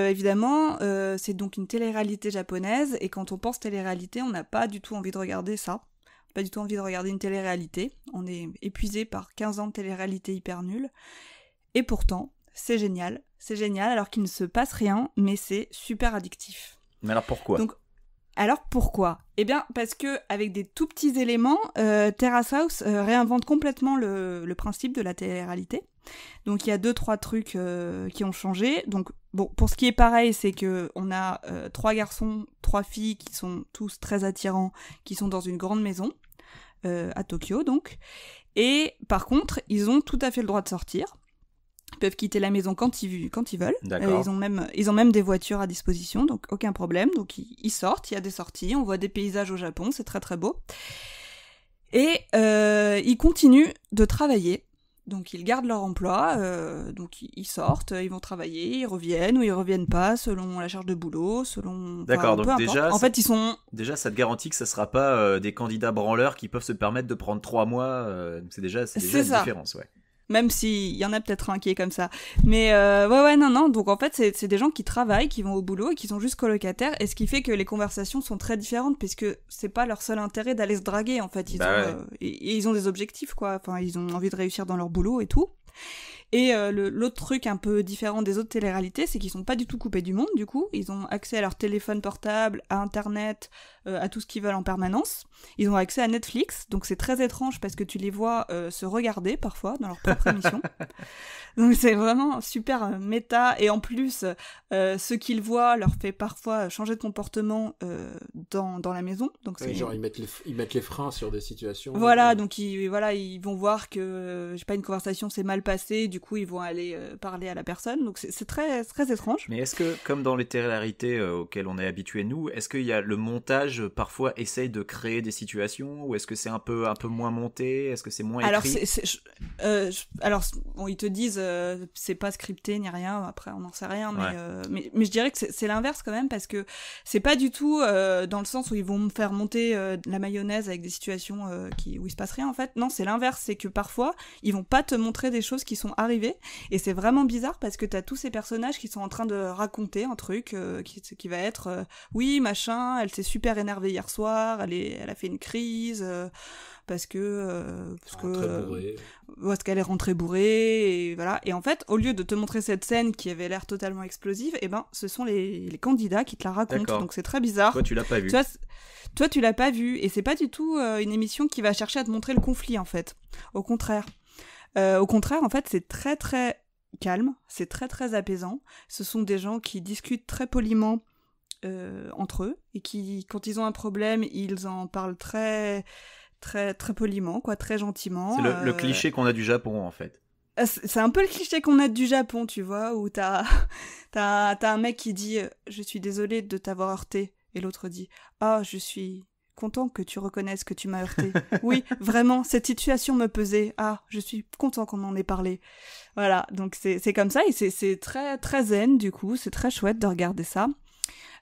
Évidemment, c'est donc une télé-réalité japonaise, et quand on pense télé-réalité, on n'a pas du tout envie de regarder ça. Pas du tout envie de regarder une télé-réalité. On est épuisé par 15 ans de télé-réalité hyper nulle. Et pourtant, c'est génial. C'est génial alors qu'il ne se passe rien, mais c'est super addictif. Mais alors pourquoi? Alors pourquoi? Eh bien parce que avec des tout petits éléments, Terrace House réinvente complètement le principe de la télé-réalité. Donc il y a 2-3 trucs qui ont changé. Donc bon, pour ce qui est pareil, c'est que on a 3 garçons, 3 filles qui sont tous très attirants, qui sont dans une grande maison à Tokyo donc. Et par contre, ils ont tout à fait le droit de sortir. Ils peuvent quitter la maison quand ils veulent. D'accord. Ils ont même des voitures à disposition, donc aucun problème. Donc ils sortent, il y a des sorties, on voit des paysages au Japon, c'est très très beau. Et ils continuent de travailler. Donc ils gardent leur emploi, donc ils sortent, ils vont travailler, ils reviennent ou ils reviennent pas selon la charge de boulot, selon... D'accord, peu donc importe. déjà, en fait, ils sont... Déjà, ça te garantit que ça sera pas des candidats branleurs qui peuvent se permettre de prendre 3 mois. C'est déjà une différence, ouais. Même s'il y en a peut-être un qui est comme ça. Mais non. Donc en fait, c'est des gens qui travaillent, qui vont au boulot et qui sont juste colocataires. Et ce qui fait que les conversations sont très différentes puisque c'est pas leur seul intérêt d'aller se draguer en fait. Ils ont des objectifs quoi. Enfin, ils ont envie de réussir dans leur boulot et tout. Et l'autre truc un peu différent des autres téléréalités, c'est qu'ils sont pas du tout coupés du monde, du coup. Ils ont accès à leur téléphone portable, à Internet, à tout ce qu'ils veulent en permanence. Ils ont accès à Netflix, donc c'est très étrange parce que tu les vois se regarder parfois dans leur propre émission. Donc c'est vraiment super méta. Et en plus, ce qu'ils voient leur fait parfois changer de comportement dans la maison. Donc c'est... Genre ils mettent les freins sur des situations. Voilà, donc ils vont voir que je sais pas, une conversation s'est mal passée, du coup ils vont aller parler à la personne. Donc c'est très très étrange. Mais est-ce que comme dans les téléréalités auxquelles on est habitué nous, est-ce qu'il y a le montage parfois essaye de créer des situations ou est-ce que c'est un peu moins monté, est-ce que c'est moins écrit? Alors bon, ils te disent c'est pas scripté ni rien, après on n'en sait rien, mais je dirais que c'est l'inverse quand même parce que c'est pas du tout dans le sens où ils vont me faire monter la mayonnaise avec des situations où il se passe rien en fait. Non, c'est l'inverse, c'est que parfois ils vont pas te montrer des choses qui sont arrivées et c'est vraiment bizarre parce que t'as tous ces personnages qui sont en train de raconter un truc qui va être oui machin, elle s'est super énervée hier soir, elle a fait une crise parce qu'elle est rentrée bourrée et voilà. Et en fait, au lieu de te montrer cette scène qui avait l'air totalement explosive, ce sont les candidats qui te la racontent. D'accord. Donc c'est très bizarre. Toi, tu l'as pas vu. Toi, tu l'as pas vu et c'est pas du tout une émission qui va chercher à te montrer le conflit en fait. Au contraire, en fait, c'est très très calme, c'est très très apaisant. Ce sont des gens qui discutent très poliment entre eux et qui, quand ils ont un problème, ils en parlent très très très poliment, quoi, très gentiment. C'est le cliché qu'on a du Japon, en fait. C'est un peu le cliché qu'on a du Japon, tu vois, où t'as un mec qui dit « Je suis désolé de t'avoir heurté », et l'autre dit « Ah, je suis content que tu reconnaisses que tu m'as heurté. Oui, vraiment, cette situation me pesait. Ah, je suis content qu'on en ait parlé. » Voilà, donc c'est comme ça, et c'est très très zen, du coup, c'est très chouette de regarder ça.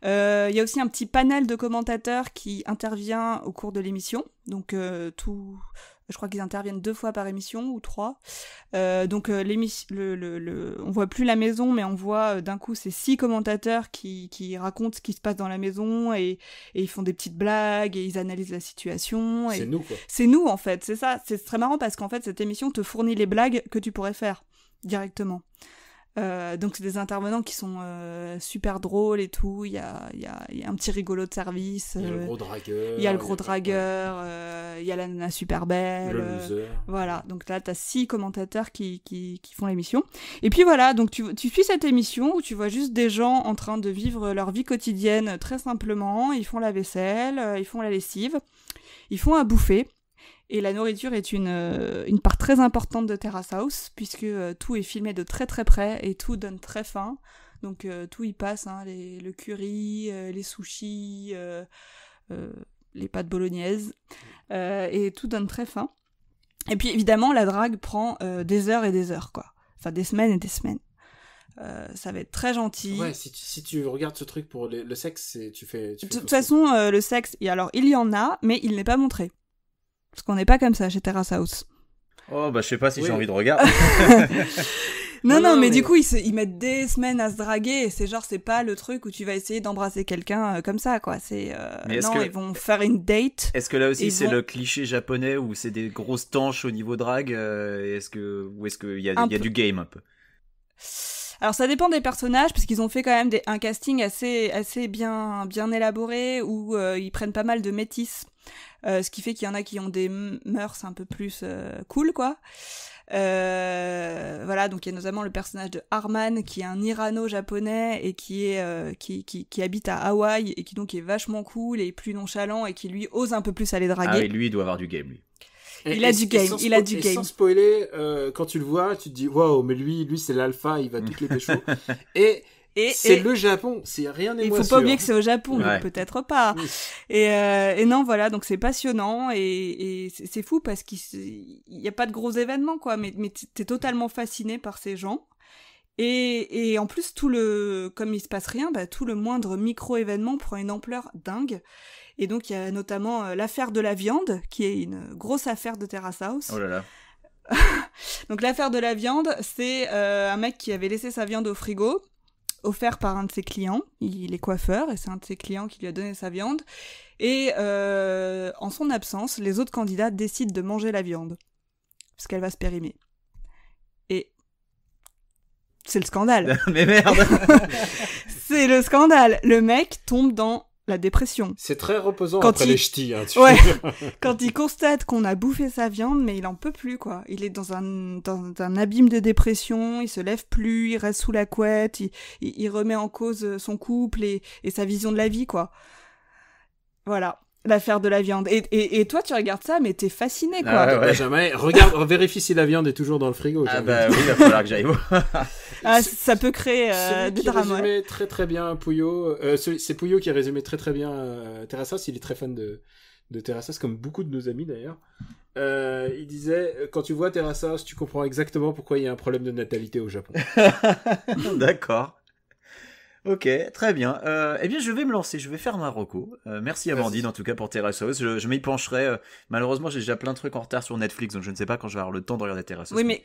Il y a aussi un petit panel de commentateurs qui intervient au cours de l'émission, donc Je crois qu'ils interviennent 2 fois par émission ou 3. Donc on voit plus la maison, mais on voit d'un coup ces 6 commentateurs qui racontent ce qui se passe dans la maison et ils font des petites blagues et ils analysent la situation. C'est nous, quoi. C'est nous, en fait, c'est ça. C'est très marrant parce qu'en fait, cette émission te fournit les blagues que tu pourrais faire directement. Donc c'est des intervenants qui sont super drôles et tout. Il y a un petit rigolo de service. Il y a le gros dragueur. Il y a le gros dragueur. Il y a la nana super belle. Le loser. Voilà. Donc là, t'as 6 commentateurs qui font l'émission. Et puis voilà. Donc tu suis cette émission où tu vois juste des gens en train de vivre leur vie quotidienne très simplement. Ils font la vaisselle, ils font la lessive, ils font à bouffer. Et la nourriture est une part très importante de Terrace House, puisque tout est filmé de très très près et tout donne très faim. Donc tout y passe, hein, le curry, les sushis, les pâtes bolognaises, et tout donne très faim. Et puis évidemment, la drague prend des heures et des heures, quoi. Enfin, des semaines et des semaines. Ça va être très gentil. Ouais, si tu regardes ce truc pour le sexe, tu fais de toute façon, le sexe, alors il y en a, mais il n'est pas montré. Parce qu'on n'est pas comme ça chez Terrace House. Oh, bah je sais pas si j'ai envie de regarder. non, mais du coup, ils mettent des semaines à se draguer, et c'est pas le truc où tu vas essayer d'embrasser quelqu'un comme ça, quoi. Ils vont faire une date. Est-ce que là aussi c'est le cliché japonais où c'est des grosses tanches au niveau drague, ou est-ce qu'il y a du game un peu? Alors ça dépend des personnages, parce qu'ils ont fait quand même un casting assez bien élaboré, où ils prennent pas mal de métis. Ce qui fait qu'il y en a qui ont des mœurs un peu plus cool, quoi. Voilà, donc il y a notamment le personnage de Harman, qui est un Irano-japonais et qui habite à Hawaï et qui donc est vachement cool et plus nonchalant et qui lui ose un peu plus aller draguer. Ah oui, lui il doit avoir du game, lui. Il a du game. Sans spoiler, quand tu le vois, tu te dis waouh, mais lui c'est l'alpha, il va toutes les pécho. Et c'est le Japon, c'est rien n'est moins sûr. Il faut pas oublier que c'est au Japon, ouais. Donc peut-être pas. Oui. Et non, voilà, donc c'est passionnant et c'est fou parce qu'il y a pas de gros événements, quoi, mais t'es totalement fasciné par ces gens. Et en plus, comme il se passe rien, tout le moindre micro-événement prend une ampleur dingue. Et donc il y a notamment l'affaire de la viande, qui est une grosse affaire de Terrace House. Oh là là. Donc l'affaire de la viande, c'est un mec qui avait laissé sa viande au frigo, offert par un de ses clients. Il est coiffeur et c'est un de ses clients qui lui a donné sa viande. Et en son absence, les autres candidats décident de manger la viande parce qu'elle va se périmer. Et c'est le scandale. Mais merde. C'est le scandale. Le mec tombe dans la dépression. C'est très reposant après les ch'tis. Hein, ouais. Quand il constate qu'on a bouffé sa viande, mais il en peut plus, quoi. Il est dans un abîme de dépression, il se lève plus, il reste sous la couette, il remet en cause son couple et sa vision de la vie, quoi. Voilà. L'affaire de la viande. Et toi, tu regardes ça, mais t'es fasciné, quoi. Ah ouais. Jamais. Regarde, vérifie si la viande est toujours dans le frigo. Ah bah oui, il va falloir que j'aille voir. Ça peut créer des drames. Il résumait très très bien Pouillot. C'est Pouillot qui a résumé très très bien Terrace House. Il est très fan de Terrace House, comme beaucoup de nos amis d'ailleurs. Il disait, quand tu vois Terrace House, tu comprends exactement pourquoi il y a un problème de natalité au Japon. D'accord. Ok, très bien. Eh bien, je vais me lancer, je vais faire ma reco. Merci Amandine, en tout cas, pour Terrace House. Je m'y pencherai. Malheureusement, j'ai déjà plein de trucs en retard sur Netflix, donc je ne sais pas quand je vais avoir le temps de regarder Terrace House. Oui, mais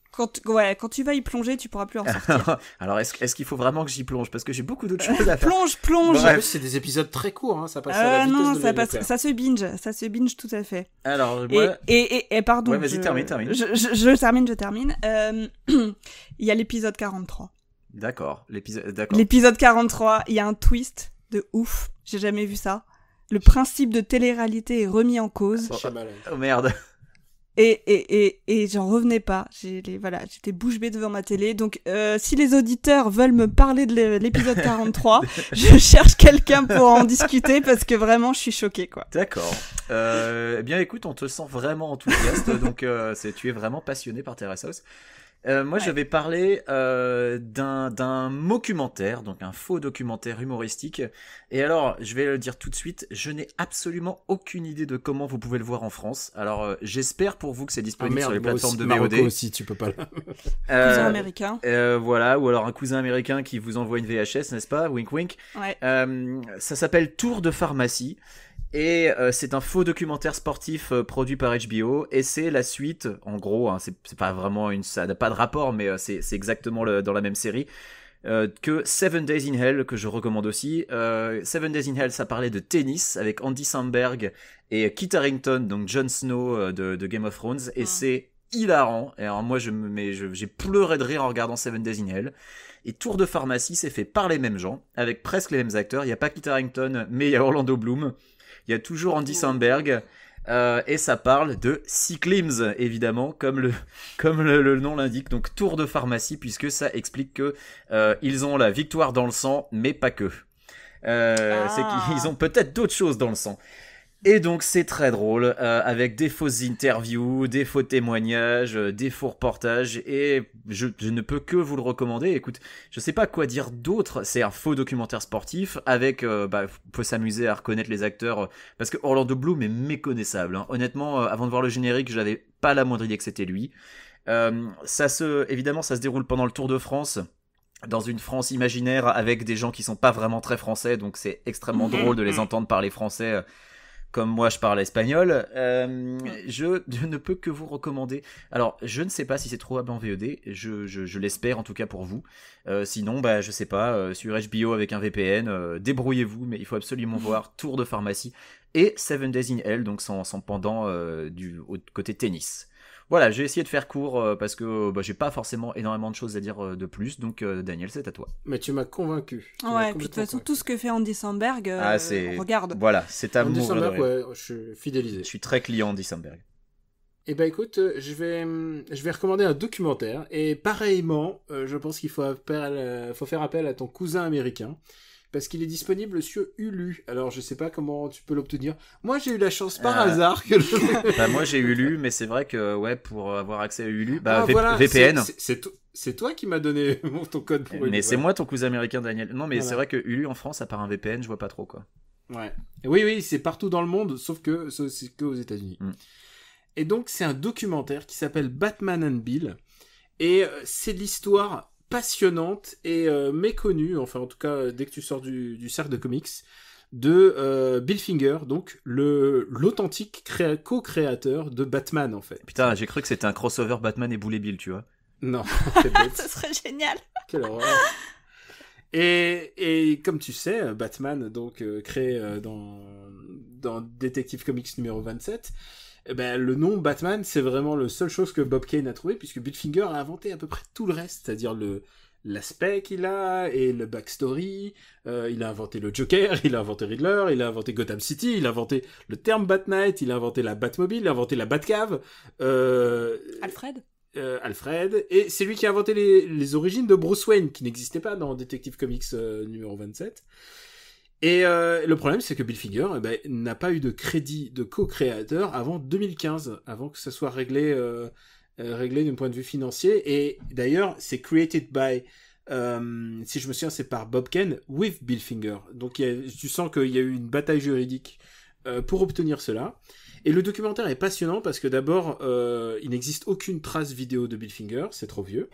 quand tu vas y plonger, tu pourras plus en sortir. Alors, est-ce qu'il faut vraiment que j'y plonge? Parce que j'ai beaucoup d'autres choses à faire. Plonge. Bref, c'est des épisodes très courts, hein. Ça passe à la vitesse de l'éclair. Ça se binge tout à fait. Alors, moi... et pardon. Ouais, vas-y, termine. Je termine. Il y a l'épisode 43. D'accord. L'épisode 43, il y a un twist de ouf. J'ai jamais vu ça. Le principe de télé-réalité est remis en cause. Oh merde. Et j'en revenais pas. J'étais bouche bée devant ma télé. Donc, si les auditeurs veulent me parler de l'épisode 43, je cherche quelqu'un pour en discuter parce que vraiment, je suis choquée, quoi. D'accord. Eh bien, écoute, on te sent vraiment enthousiaste. Donc, tu es vraiment passionné par Terrace House. Moi, je vais parler d'un mockumentaire, donc un faux documentaire humoristique. Et alors, je vais le dire tout de suite, je n'ai absolument aucune idée de comment vous pouvez le voir en France. Alors, j'espère pour vous que c'est disponible sur les plateformes de VOD. Marocco aussi, tu peux pas. Cousin américain. Voilà, ou alors un cousin américain qui vous envoie une VHS, n'est-ce pas? Wink wink. Ouais. Ça s'appelle Tour de pharmacie. Et c'est un faux documentaire sportif produit par HBO, et c'est la suite, en gros, hein, c'est pas vraiment ça n'a pas de rapport, mais c'est exactement dans la même série, que Seven Days in Hell, que je recommande aussi. Seven Days in Hell, ça parlait de tennis, avec Andy Samberg et Kit Harington, donc Jon Snow de Game of Thrones, et c'est hilarant. Et alors moi, j'ai pleuré de rire en regardant Seven Days in Hell. Et Tour de pharmacie, c'est fait par les mêmes gens, avec presque les mêmes acteurs. Il n'y a pas Kit Harington, mais il y a Orlando Bloom. Il y a toujours Andy Samberg, et ça parle de cyclisme, évidemment, comme le nom l'indique. Donc Tour de pharmacie, puisque ça explique que ils ont la victoire dans le sang, mais pas que. C'est qu'ils ont peut-être d'autres choses dans le sang. Et donc c'est très drôle, avec des fausses interviews, des faux témoignages, des faux reportages, et je ne peux que vous le recommander. Écoute, je sais pas quoi dire d'autre, c'est un faux documentaire sportif, avec, faut s'amuser à reconnaître les acteurs, parce que Orlando Bloom est méconnaissable, hein. Honnêtement, avant de voir le générique, j'avais pas la moindre idée que c'était lui. Évidemment, ça se déroule pendant le Tour de France, dans une France imaginaire, avec des gens qui sont pas vraiment très français, donc c'est extrêmement drôle de les entendre parler français, comme moi je parle espagnol. Je ne peux que vous recommander. Alors, je ne sais pas si c'est trouvable en VOD, je l'espère en tout cas pour vous. Sinon, je sais pas, sur HBO avec un VPN, débrouillez-vous, mais il faut absolument voir Tour de pharmacie et Seven Days in Hell, donc son pendant du côté tennis. Voilà, j'ai essayé de faire court parce que j'ai pas forcément énormément de choses à dire de plus, donc Daniel, c'est à toi. Mais tu m'as convaincu. Ouais, puis de toute façon, tout ce que fait Andy Samberg, on regarde. Voilà, c'est à Andy mourir Samberg, de rire. ouais, je suis fidélisé. Je suis très client Andy Samberg. Eh ben écoute, je vais recommander un documentaire, et pareillement, je pense qu'il faut faire appel à ton cousin américain, parce qu'il est disponible sur Hulu. Alors, je sais pas comment tu peux l'obtenir. Moi, j'ai eu la chance par hasard que moi, j'ai Hulu, mais c'est vrai que, ouais, pour avoir accès à Hulu, voilà, VPN. C'est toi qui m'as donné ton code pour Hulu. Mais c'est moi ton cousin américain, Daniel. Non, mais voilà. C'est vrai que Hulu en France, à part un VPN, je vois pas trop, quoi. Ouais. Oui, c'est partout dans le monde, sauf que c'est que aux États-Unis. Et donc, c'est un documentaire qui s'appelle Batman and Bill. Et c'est l'histoire passionnante et méconnue, enfin en tout cas dès que tu sors du cercle de comics, de Bill Finger, donc l'authentique co-créateur de Batman en fait. Putain, j'ai cru que c'était un crossover Batman et Boulet Bill, tu vois. Non, c'est bête. Ça serait génial. Quelle horreur. Et comme tu sais, Batman, donc créé dans Detective Comics numéro 27, le nom Batman, c'est vraiment la seule chose que Bob Kane a trouvé, puisque Bill Finger a inventé à peu près tout le reste, c'est-à-dire l'aspect qu'il a et le backstory. Il a inventé le Joker, il a inventé Riddler, il a inventé Gotham City, il a inventé le terme Bat Knight, il a inventé la Batmobile, il a inventé la Batcave. Alfred, et c'est lui qui a inventé les origines de Bruce Wayne, qui n'existaient pas dans Detective Comics numéro 27. Et le problème, c'est que Bill Finger n'a pas eu de crédit de co-créateur avant 2015, avant que ça soit réglé d'un point de vue financier. Et d'ailleurs, c'est created by, si je me souviens, c'est par Bob Kane with Bill Finger. Donc tu sens qu'il y a eu une bataille juridique pour obtenir cela. Et le documentaire est passionnant parce que d'abord, il n'existe aucune trace vidéo de Bill Finger, c'est trop vieux.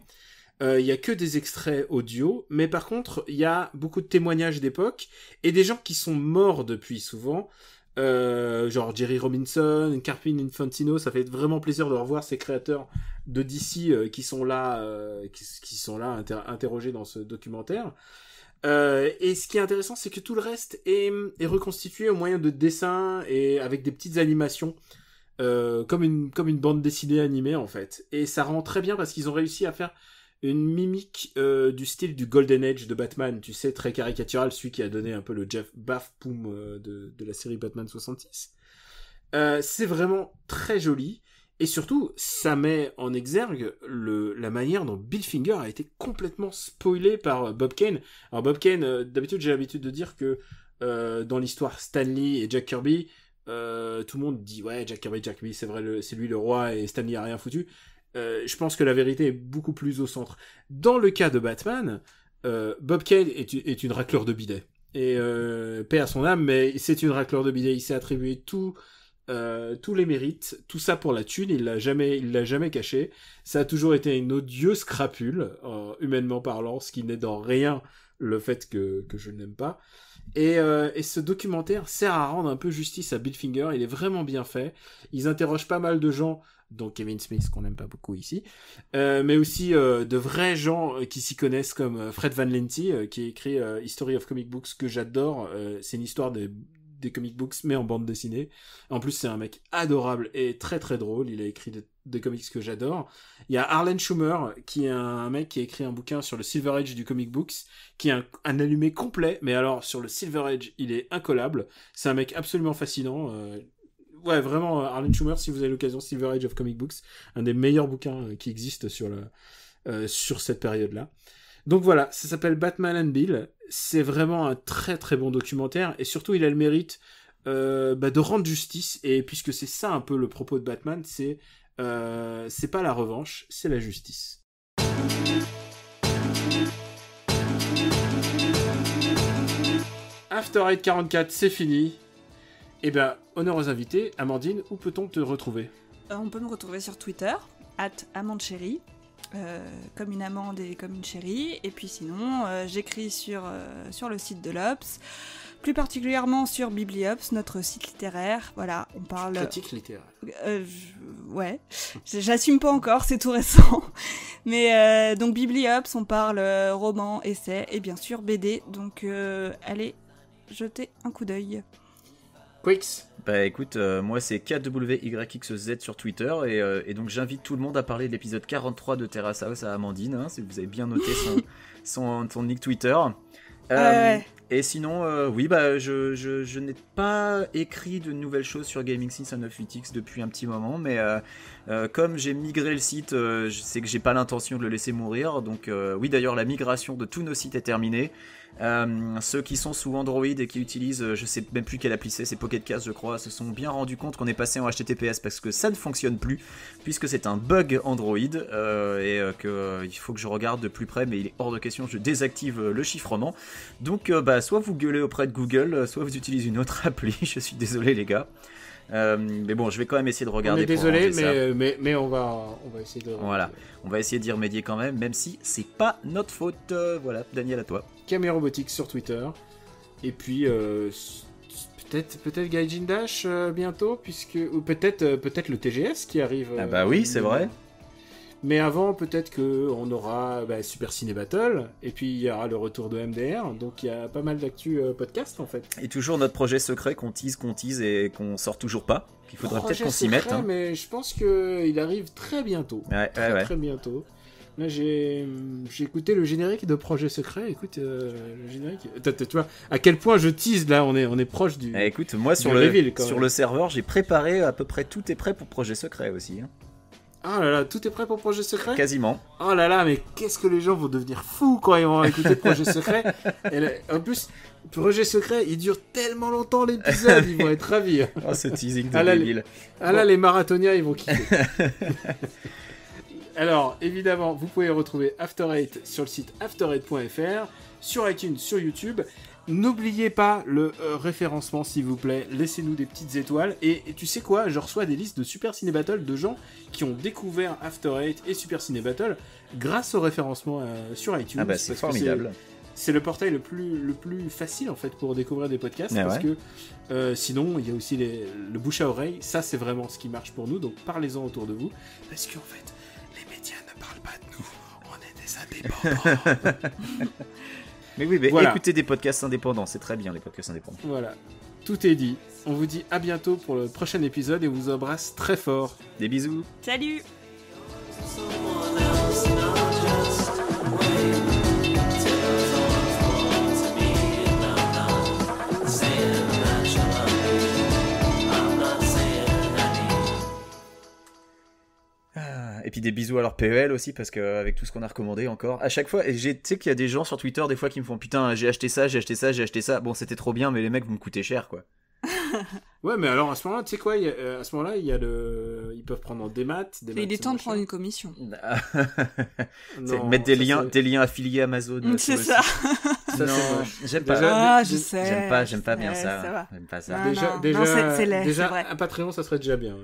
Il y a que des extraits audio, mais par contre, il y a beaucoup de témoignages d'époque et des gens qui sont morts depuis souvent, genre Jerry Robinson, Carmine Infantino. Ça fait vraiment plaisir de revoir ces créateurs de DC qui sont là, interrogés dans ce documentaire. Et ce qui est intéressant, c'est que tout le reste est reconstitué au moyen de dessins et avec des petites animations. Comme une bande dessinée animée en fait. Et ça rend très bien parce qu'ils ont réussi à faire une mimique du style du Golden Age de Batman, tu sais, très caricatural, celui qui a donné un peu le Jeff Baffoum de la série Batman 66. C'est vraiment très joli, et surtout, ça met en exergue la manière dont Bill Finger a été complètement spoilé par Bob Kane. Alors Bob Kane, d'habitude, j'ai l'habitude de dire que dans l'histoire Stan Lee et Jack Kirby, tout le monde dit ouais, Jack Kirby, c'est vrai, c'est lui le roi et Stan Lee a rien foutu. Je pense que la vérité est beaucoup plus au centre. Dans le cas de Batman, Bob Kane est une racleur de bidet. Et paix à son âme, mais c'est une racleur de bidet. Il s'est attribué tous les mérites, tout ça pour la thune. Il l'a jamais caché. Ça a toujours été une odieuse crapule, humainement parlant, ce qui n'est dans rien le fait que je ne l'aime pas. Et ce documentaire sert à rendre un peu justice à Bill Finger. Il est vraiment bien fait. Ils interrogent pas mal de gens, dont Kevin Smith, qu'on n'aime pas beaucoup ici, mais aussi de vrais gens qui s'y connaissent, comme Fred Van Lente, qui a écrit History of Comic Books, que j'adore. C'est une histoire des comic books, mais en bande dessinée. En plus, c'est un mec adorable et très très drôle. Il a écrit des comics que j'adore. Il y a Arlen Schumer, qui est un mec qui a écrit un bouquin sur le Silver Age du comic books, qui est un allumé complet, mais alors sur le Silver Age, il est incollable. C'est un mec absolument fascinant. Ouais, vraiment, Arlen Schumer, si vous avez l'occasion, Silver Age of Comic Books, un des meilleurs bouquins qui existent sur cette période-là. Donc voilà, ça s'appelle Batman and Bill. C'est vraiment un très très bon documentaire, et surtout il a le mérite de rendre justice, et puisque c'est ça un peu le propos de Batman, c'est pas la revanche, c'est la justice. After Eight 44, c'est fini. Eh ben, honneur aux invités. Amandine, où peut-on te retrouver ? On peut me retrouver sur Twitter, @AmandeChérie, comme une amande et comme une chérie. Et puis sinon, j'écris sur le site de l'Obs, plus particulièrement sur Bibliops, notre site littéraire. Voilà, on parle... Critique littéraire. Ouais, j'assume pas encore, c'est tout récent. Mais donc Bibliops, on parle roman, essai et bien sûr BD. Donc allez jeter un coup d'œil. Quix. Bah écoute, moi c'est KWYXZ sur Twitter, et donc j'invite tout le monde à parler de l'épisode 43 de Terrace House à Amandine, hein, si vous avez bien noté son nick Twitter. Ouais. Et sinon, oui, bah je n'ai pas écrit de nouvelles choses sur Gaming Sins à 98X depuis un petit moment, mais comme j'ai migré le site, je sais que j'ai pas l'intention de le laisser mourir, donc oui, d'ailleurs la migration de tous nos sites est terminée. Ceux qui sont sous Android et qui utilisent, je sais même plus quelle appli c'est Pocket Cast je crois, se sont bien rendus compte qu'on est passé en HTTPS parce que ça ne fonctionne plus, puisque c'est un bug Android, et il faut que je regarde de plus près, mais il est hors de question, je désactive le chiffrement. Donc soit vous gueulez auprès de Google, soit vous utilisez une autre appli, je suis désolé les gars. Mais bon, je vais quand même essayer de regarder. On est désolé, mais on va essayer de... Voilà, on va essayer d'y remédier quand même si c'est pas notre faute. Voilà, Daniel, à toi. Camé Robotique sur Twitter. Et puis, peut-être Gaijin Dash bientôt, ou peut-être le TGS qui arrive. Ah bah oui, c'est vrai. Mais avant, peut-être qu'on aura Super Ciné Battle, et puis il y aura le retour de MDR, donc il y a pas mal d'actu podcast en fait. Et toujours notre projet secret qu'on tease et qu'on sort toujours pas, qu'il faudrait peut-être qu'on s'y mette. Hein. Mais je pense qu'il arrive très bientôt. Très bientôt. Là, j'ai écouté le générique de Projet Secret. Écoute, le générique. Tu vois à quel point je tease là. On est proche du. Écoute, moi sur le serveur, j'ai préparé à peu près tout est prêt pour Projet Secret aussi. Hein. Ah là là, tout est prêt pour Projet Secret ? Quasiment. Oh là là, mais qu'est-ce que les gens vont devenir fous quand ils vont écouter Projet Secret. En plus, Projet Secret, il dure tellement longtemps l'épisode, ils vont être ravis. Oh, ce teasing de débile. Là, les marathoniens, ils vont kiffer. Alors, évidemment, vous pouvez retrouver After Eight sur le site after8.fr, sur iTunes, sur YouTube. N'oubliez pas le référencement, s'il vous plaît. Laissez-nous des petites étoiles. Et tu sais quoi ? Je reçois des listes de Super Ciné Battle de gens qui ont découvert After Eight et Super Ciné Battle grâce au référencement sur iTunes. Ah bah c'est formidable. C'est le portail le plus facile en fait pour découvrir des podcasts, parce que sinon il y a aussi le bouche à oreille. Ça c'est vraiment ce qui marche pour nous. Donc parlez-en autour de vous, parce qu'en fait les médias ne parlent pas de nous. On est des indépendants. Mais oui, voilà. Écoutez des podcasts indépendants, c'est très bien les podcasts indépendants. Voilà, tout est dit. On vous dit à bientôt pour le prochain épisode et on vous embrasse très fort. Des bisous. Salut. Et puis des bisous à leur PEL aussi, parce qu'avec tout ce qu'on a recommandé encore, à chaque fois, et tu sais qu'il y a des gens sur Twitter des fois qui me font putain, j'ai acheté ça, bon c'était trop bien, mais les mecs vous me coûtez cher quoi. Ouais, mais alors à ce moment-là, tu sais quoi, à ce moment-là, ils peuvent prendre en démat. Il est temps de prendre une commission. Mettre des liens affiliés Amazon. C'est ça. Ça, non, c'est moche. j'aime pas. Déjà, Ah, je sais. J'aime pas bien ça. va. J'aime pas ça. Non, non, c'est laid, déjà c'est vrai. un Patreon, ça serait déjà bien.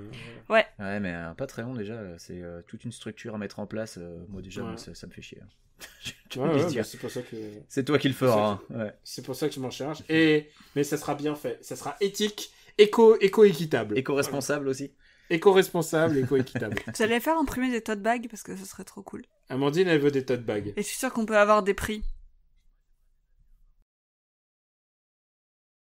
Ouais, mais un Patreon, déjà, c'est toute une structure à mettre en place. Moi, déjà, Ouais. ça me fait chier. C'est pour ça que... C'est toi qui le feras. Hein. Ouais. C'est pour ça que je m'en charge. Mais ça sera bien fait. Ça sera éthique, éco-équitable. Éco-responsable aussi. Éco-responsable, éco-équitable. J'allais faire imprimer des tote bags parce que ce serait trop cool. Amandine, elle veut des tote bags. Et je suis sûre qu'on peut avoir des prix.